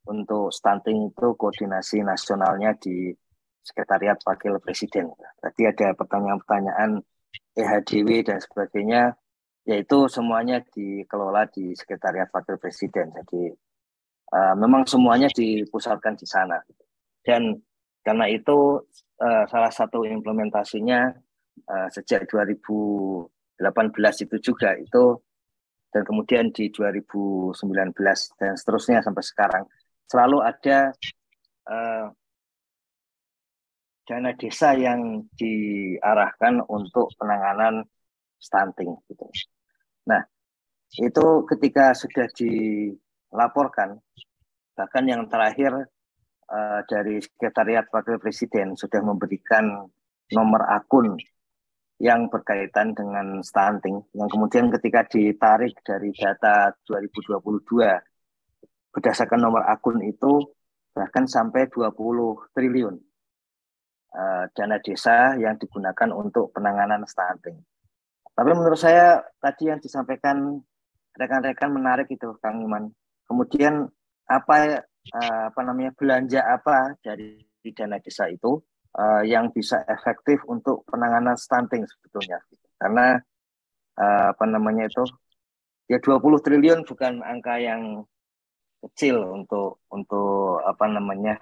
untuk stunting itu koordinasi nasionalnya di Sekretariat Wakil Presiden. Tadi ada pertanyaan-pertanyaan EHDW dan sebagainya, yaitu semuanya dikelola di Sekretariat Wakil Presiden. Jadi memang semuanya dipusatkan di sana. Dan karena itu salah satu implementasinya sejak 2018 itu juga itu, dan kemudian di 2019 dan seterusnya sampai sekarang selalu ada dana desa yang diarahkan untuk penanganan stunting gitu. Nah, itu ketika sudah dilaporkan, bahkan yang terakhir dari Sekretariat Wakil Presiden sudah memberikan nomor akun yang berkaitan dengan stunting, yang kemudian ketika ditarik dari data 2022 berdasarkan nomor akun itu bahkan sampai 20 triliun dana desa yang digunakan untuk penanganan stunting. Tapi menurut saya tadi yang disampaikan rekan-rekan menarik itu, Kang Iman. Kemudian apa namanya, belanja apa dari dana desa itu yang bisa efektif untuk penanganan stunting sebetulnya. Karena apa namanya itu, ya 20 triliun bukan angka yang kecil untuk apa namanya,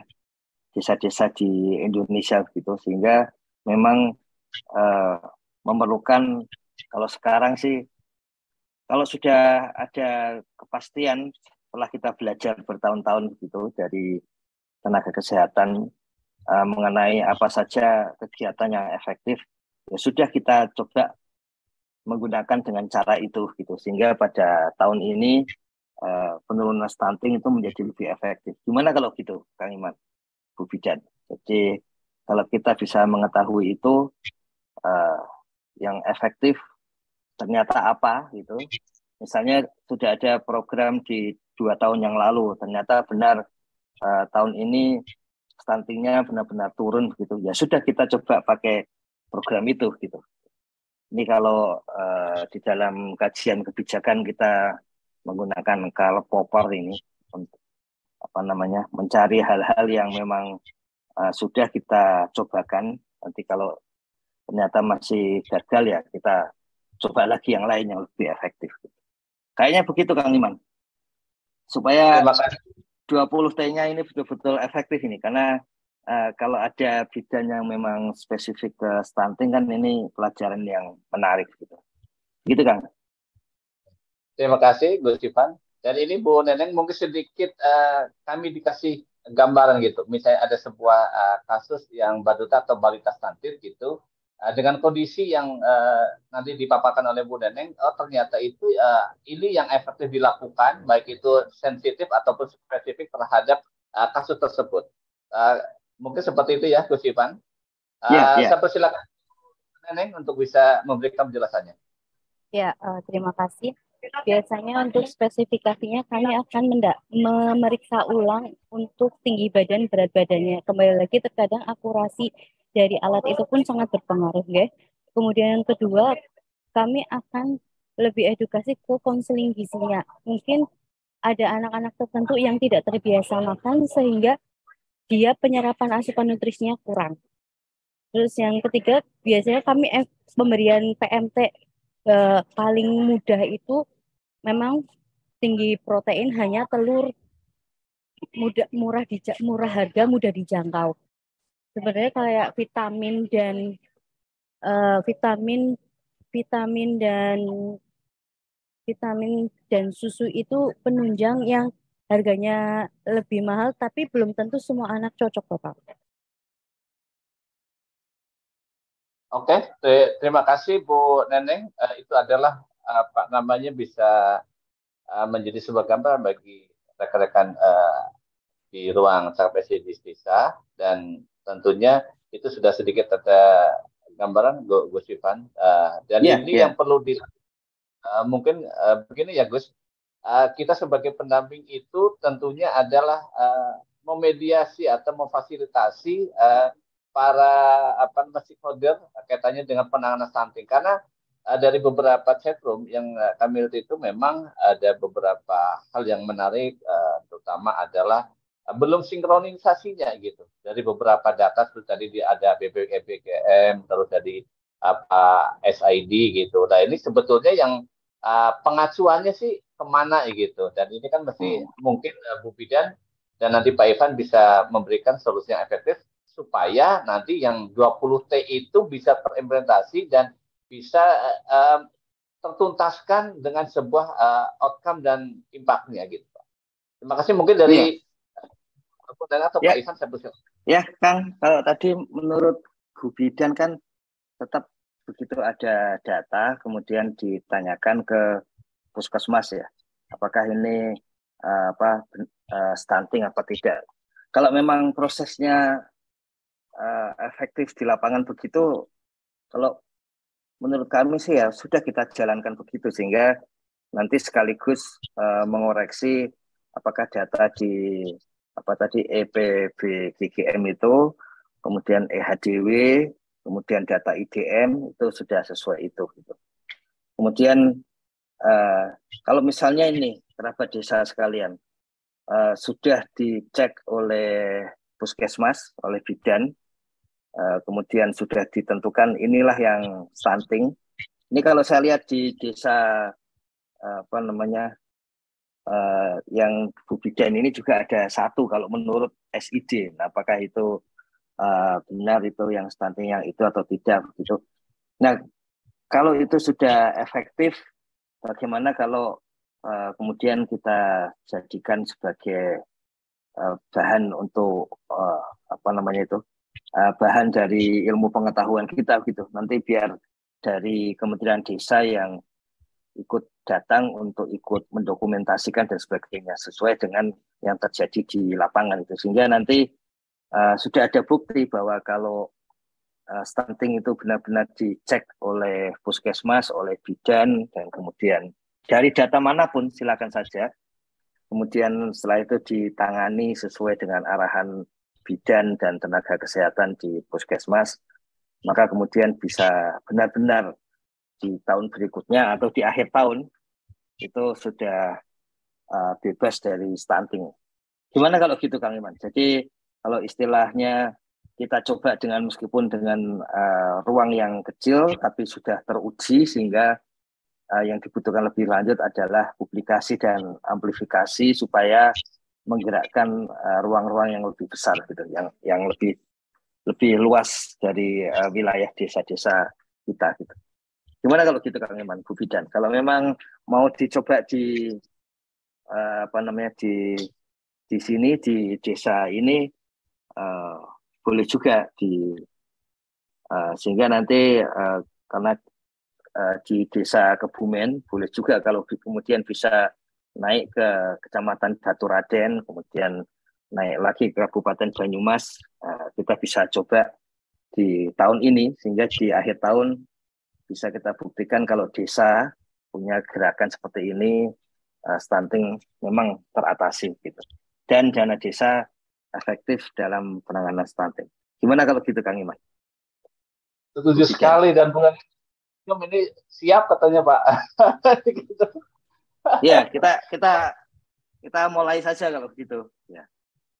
desa-desa di Indonesia gitu, sehingga memang eh, memerlukan, kalau sekarang sih, kalau sudah ada kepastian setelah kita belajar bertahun-tahun gitu dari tenaga kesehatan mengenai apa saja kegiatan yang efektif, ya sudah kita coba menggunakan dengan cara itu gitu, sehingga pada tahun ini penurunan stunting itu menjadi lebih efektif. Gimana kalau gitu, Kang Iman, Bu Bidan? Jadi kalau kita bisa mengetahui itu uh, yang efektif ternyata apa gitu. Misalnya sudah ada program di 2 tahun yang lalu, ternyata benar tahun ini stuntingnya benar-benar turun gitu. Ya sudah, kita coba pakai program itu gitu. Ini kalau di dalam kajian kebijakan kita menggunakan Karl Popper ini untuk apa namanya, mencari hal-hal yang memang sudah kita cobakan. Nanti kalau ternyata masih gagal, ya kita coba lagi yang lain yang lebih efektif. Kayaknya begitu, Kang Iman. Supaya Terima kasih. 20T-nya ini betul-betul efektif ini. Karena kalau ada bidan yang memang spesifik ke stunting, kan ini pelajaran yang menarik gitu. Gitu, Kang. Terima kasih, Gus Ivan. Dan ini Bu Neneng mungkin sedikit kami dikasih gambaran gitu. Misalnya ada sebuah kasus yang balita atau balita stunting gitu, dengan kondisi yang nanti dipaparkan oleh Bu Neneng, oh ternyata itu ini yang efektif dilakukan, baik itu sensitif ataupun spesifik terhadap kasus tersebut. Mungkin seperti itu ya, Gus Ivan. Saya persilakan Neneng untuk bisa memberikan penjelasannya. Ya, terima kasih. Biasanya untuk spesifikasinya kami akan memeriksa ulang untuk tinggi badan, berat badannya. Kembali lagi, terkadang akurasi dari alat itu pun sangat berpengaruh, ya. Kemudian yang kedua, kami akan lebih edukasi ke konseling gizinya. Mungkin ada anak-anak tertentu yang tidak terbiasa makan sehingga dia penyerapan asupan nutrisinya kurang. Terus yang ketiga, biasanya kami pemberian PMT paling mudah itu memang tinggi protein, hanya telur, murah harga, mudah dijangkau. Sebenarnya kayak vitamin dan vitamin dan susu itu penunjang yang harganya lebih mahal, tapi belum tentu semua anak cocok, Bapak. Oke, terima kasih Bu Neneng. Itu adalah apa namanya, bisa menjadi sebuah gambaran bagi rekan-rekan di ruang Cakap di desa, dan tentunya itu sudah sedikit ada gambaran Gus Ivan. Dan ini yang perlu mungkin begini ya Gus, kita sebagai pendamping itu tentunya adalah memediasi atau memfasilitasi para stakeholder kaitannya dengan penanganan stunting, karena dari beberapa chatroom yang kami lihat itu memang ada beberapa hal yang menarik, terutama adalah belum sinkronisasinya gitu dari beberapa data. Terus tadi ada BBM, terus tadi apa SID gitu. Nah ini sebetulnya yang pengacuannya sih kemana gitu, dan ini kan mesti mungkin Bu Bidan dan nanti Pak Ivan bisa memberikan solusi yang efektif supaya nanti yang 20T itu bisa terimplementasi dan bisa tertuntaskan dengan sebuah outcome dan impact-nya gitu. Terima kasih. Mungkin dari atau Pak Ivan saya bersiap. Ya, Kang, kalau tadi menurut Bu Bidan kan tetap begitu ada data, kemudian ditanyakan ke puskesmas ya, apakah ini stunting apa tidak. Kalau memang prosesnya efektif di lapangan begitu, kalau menurut kami sih ya sudah kita jalankan begitu, sehingga nanti sekaligus mengoreksi apakah data di EPBGGM itu, kemudian EHDW, kemudian data IDM itu sudah sesuai itu gitu. Kemudian kalau misalnya ini kerabat desa sekalian sudah dicek oleh puskesmas, oleh bidan, kemudian sudah ditentukan inilah yang stunting. Ini kalau saya lihat di desa apa namanya yang Bu Bidan ini juga ada satu kalau menurut SID. Nah, apakah itu benar itu yang stunting yang itu atau tidak begitu. Nah, kalau itu sudah efektif, bagaimana kalau kemudian kita jadikan sebagai bahan untuk apa namanya itu bahan dari ilmu pengetahuan kita gitu. Nanti biar dari Kementerian Desa yang ikut datang untuk ikut mendokumentasikan dan sebagainya sesuai dengan yang terjadi di lapangan itu, sehingga nanti sudah ada bukti bahwa kalau stunting itu benar-benar dicek oleh puskesmas, oleh bidan, dan kemudian dari data manapun silakan saja. Kemudian setelah itu ditangani sesuai dengan arahan bidan dan tenaga kesehatan di puskesmas, maka kemudian bisa benar-benar di tahun berikutnya atau di akhir tahun itu sudah bebas dari stunting. Gimana kalau gitu Kang Iman? Jadi kalau istilahnya kita coba dengan meskipun dengan ruang yang kecil tapi sudah teruji sehingga yang dibutuhkan lebih lanjut adalah publikasi dan amplifikasi supaya menggerakkan ruang-ruang yang lebih besar gitu, yang lebih luas dari wilayah desa-desa kita gitu. Gimana kalau gitu Kang Iman, Bu Bidan? Kalau memang mau dicoba di apa namanya di sini di desa ini boleh juga sehingga nanti karena di desa Kebumen boleh juga kalau kemudian bisa naik ke Kecamatan Baturaden, kemudian naik lagi ke Kabupaten Banyumas, kita bisa coba di tahun ini sehingga di akhir tahun bisa kita buktikan kalau desa punya gerakan seperti ini, stunting memang teratasi gitu. Dan dana desa efektif dalam penanganan stunting. Gimana kalau gitu Kang Iman? Setuju sekali, dan bulan ini siap katanya Pak. Gitu. Ya, kita mulai saja kalau begitu. Ya.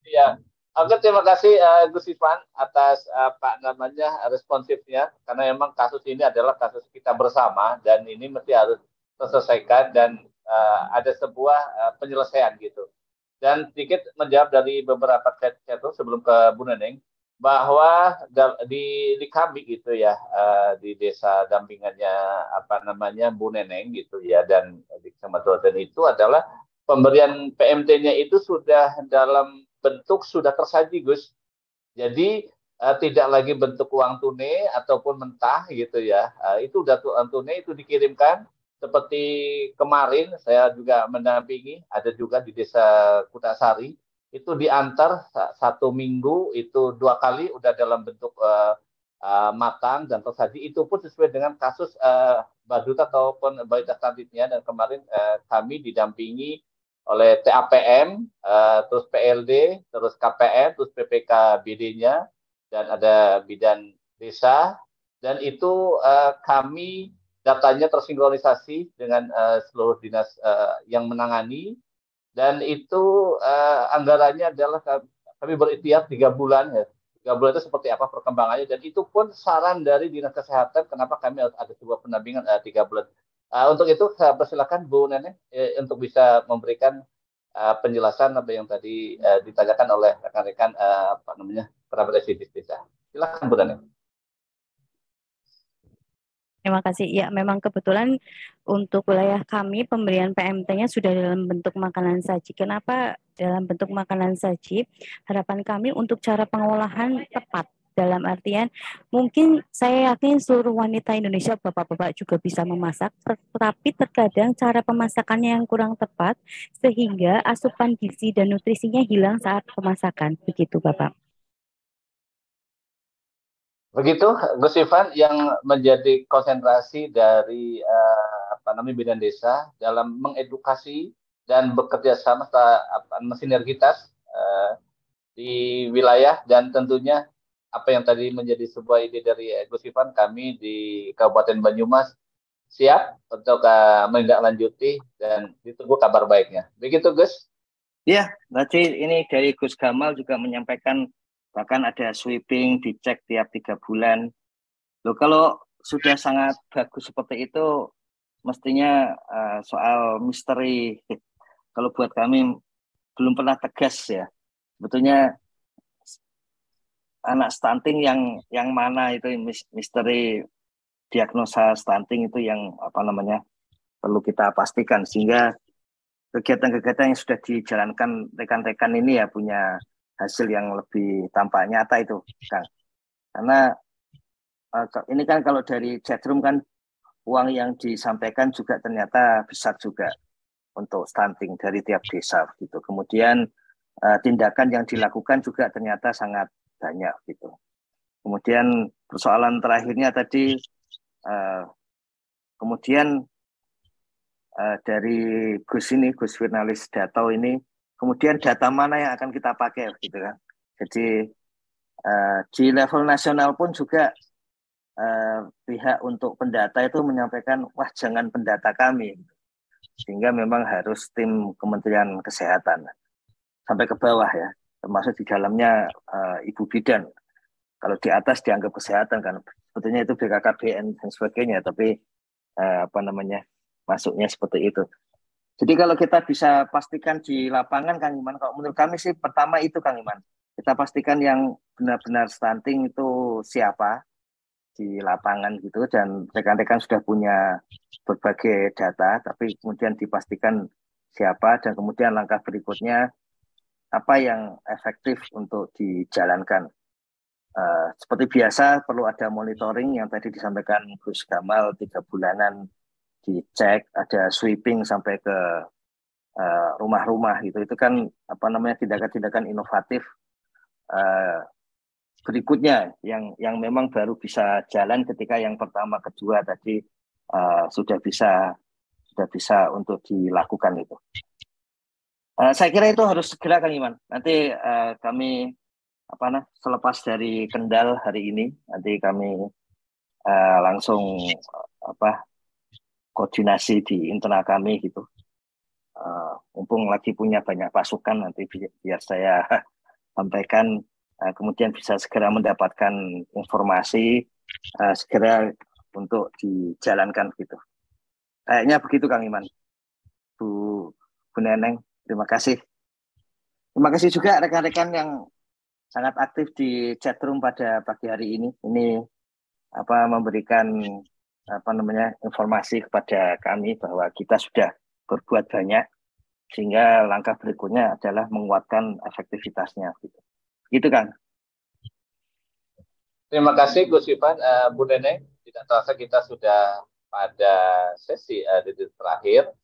Iya. Oke, terima kasih Gus Ivan atas apa namanya responsifnya, karena memang kasus ini adalah kasus kita bersama dan ini mesti harus terselesaikan dan ada sebuah penyelesaian gitu. Dan sedikit menjawab dari beberapa chat sebelum ke Bu Neneng, bahwa di kami gitu ya, di desa dampingannya apa namanya Bu Neneng gitu ya, dan di Kecamatan itu adalah pemberian PMT-nya itu sudah dalam bentuk sudah tersaji, Gus. Jadi tidak lagi bentuk uang tunai ataupun mentah gitu ya. Itu udah uang tunai itu dikirimkan seperti kemarin saya juga mendampingi, ada juga di Desa Kutasari itu diantar 1 minggu itu 2 kali udah dalam bentuk matang dan tersaji. Itu pun sesuai dengan kasus Badut ataupun Balita Santitnya, dan kemarin kami didampingi oleh TAPM, terus PLD, terus KPN, terus PPK BD-nya, dan ada bidan desa, dan itu kami datanya tersinkronisasi dengan seluruh dinas yang menangani, dan itu anggarannya adalah kami berikhtiar 3 bulan ya. 3 bulan itu seperti apa perkembangannya, dan itu pun saran dari Dinas Kesehatan kenapa kami harus ada sebuah pendampingan 3 bulan. Untuk itu saya persilakan Bu Neneng untuk bisa memberikan penjelasan apa yang tadi ditanyakan oleh rekan-rekan apa namanya kerabat desa. Silakan Bu Neneng. Terima kasih. Ya, memang kebetulan untuk wilayah kami pemberian PMT-nya sudah dalam bentuk makanan saji. Kenapa dalam bentuk makanan saji? Harapan kami untuk cara pengolahan tepat. Dalam artian, mungkin saya yakin seluruh wanita Indonesia, bapak-bapak juga bisa memasak, tetapi terkadang cara pemasakannya yang kurang tepat, sehingga asupan gizi dan nutrisinya hilang saat pemasakan. Begitu, Bapak. Begitu, Gus Ivan, yang menjadi konsentrasi dari apa namanya bidan desa dalam mengedukasi dan bekerja sama sinergitas di wilayah, dan tentunya apa yang tadi menjadi sebuah ide dari Gus Ivan, kami di Kabupaten Banyumas siap untuk menindaklanjuti dan ditunggu kabar baiknya. Begitu Gus? Ya, nanti ini dari Gus Gamal juga menyampaikan bahkan ada sweeping dicek tiap 3 bulan. Loh, kalau sudah sangat bagus seperti itu, mestinya soal misteri. Kalau buat kami belum pernah tegas ya. Sebetulnya anak stunting yang mana itu misteri diagnosa stunting itu yang perlu kita pastikan sehingga kegiatan-kegiatan yang sudah dijalankan rekan-rekan ini ya punya hasil yang lebih tampak nyata itu, Kang. Karena ini kan kalau dari chatroom kan uang yang disampaikan juga ternyata besar juga untuk stunting dari tiap desa gitu. Kemudian tindakan yang dilakukan juga ternyata sangat banyak gitu. Kemudian persoalan terakhirnya tadi kemudian dari Gus Firnalis Dato ini, kemudian data mana yang akan kita pakai gitu kan. Jadi di level nasional pun juga pihak untuk pendata itu menyampaikan, wah jangan pendata kami. Sehingga memang harus tim Kementerian Kesehatan sampai ke bawah ya, termasuk di dalamnya Ibu Bidan. Kalau di atas dianggap kesehatan kan, sebetulnya itu BKKBN dan sebagainya, tapi masuknya seperti itu. Jadi kalau kita bisa pastikan di lapangan, Kang Iman, kalau menurut kami sih pertama itu, Kang Iman, kita pastikan yang benar-benar stunting itu siapa di lapangan gitu, dan rekan-rekan sudah punya berbagai data, tapi kemudian dipastikan siapa, dan kemudian langkah berikutnya apa yang efektif untuk dijalankan. Seperti biasa perlu ada monitoring yang tadi disampaikan Gus Gamal 3 bulanan dicek, ada sweeping sampai ke rumah-rumah gitu. Itu kan tindakan-tindakan inovatif berikutnya yang memang baru bisa jalan ketika yang pertama kedua tadi sudah bisa untuk dilakukan itu. Saya kira itu harus segera, Kang Iman. Nanti kami selepas dari Kendal hari ini nanti kami langsung koordinasi di internal kami gitu. Mumpung lagi punya banyak pasukan, nanti biar saya sampaikan, kemudian bisa segera mendapatkan informasi segera untuk dijalankan gitu. Kayaknya begitu, Kang Iman. Bu Neneng, terima kasih. Terima kasih juga rekan-rekan yang sangat aktif di chatroom pada pagi hari ini. Ini memberikan informasi kepada kami bahwa kita sudah berbuat banyak, sehingga langkah berikutnya adalah menguatkan efektivitasnya. Gitu Kang. Terima kasih Gus Ivan, Bu Neneng. Tidak terasa kita sudah pada sesi detik terakhir.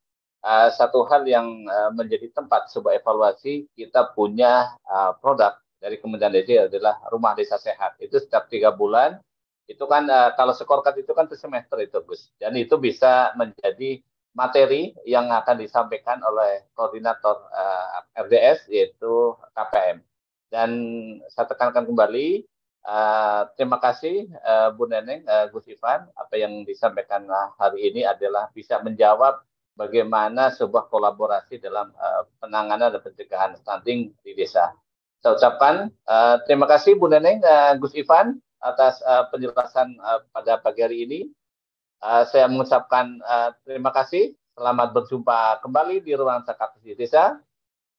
Satu hal yang menjadi tempat sebuah evaluasi, kita punya produk dari Kementerian Desa adalah Rumah Desa Sehat. Itu setiap 3 bulan, itu kan kalau scorecard itu kan per semester itu Gus. Dan itu bisa menjadi materi yang akan disampaikan oleh koordinator RDS, yaitu KPM. Dan saya tekankan kembali, terima kasih Bu Neneng, Gus Ivan, apa yang disampaikan hari ini adalah bisa menjawab bagaimana sebuah kolaborasi dalam penanganan dan pencegahan stunting di desa. Saya ucapkan terima kasih Bu Neneng, Gus Ivan atas penjelasan pada pagi hari ini. Saya mengucapkan terima kasih. Selamat berjumpa kembali di ruang cakap di desa.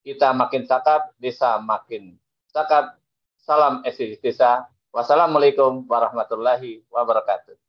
Kita makin cakap, desa makin cakap. Salam SDGs Desa. Wassalamualaikum warahmatullahi wabarakatuh.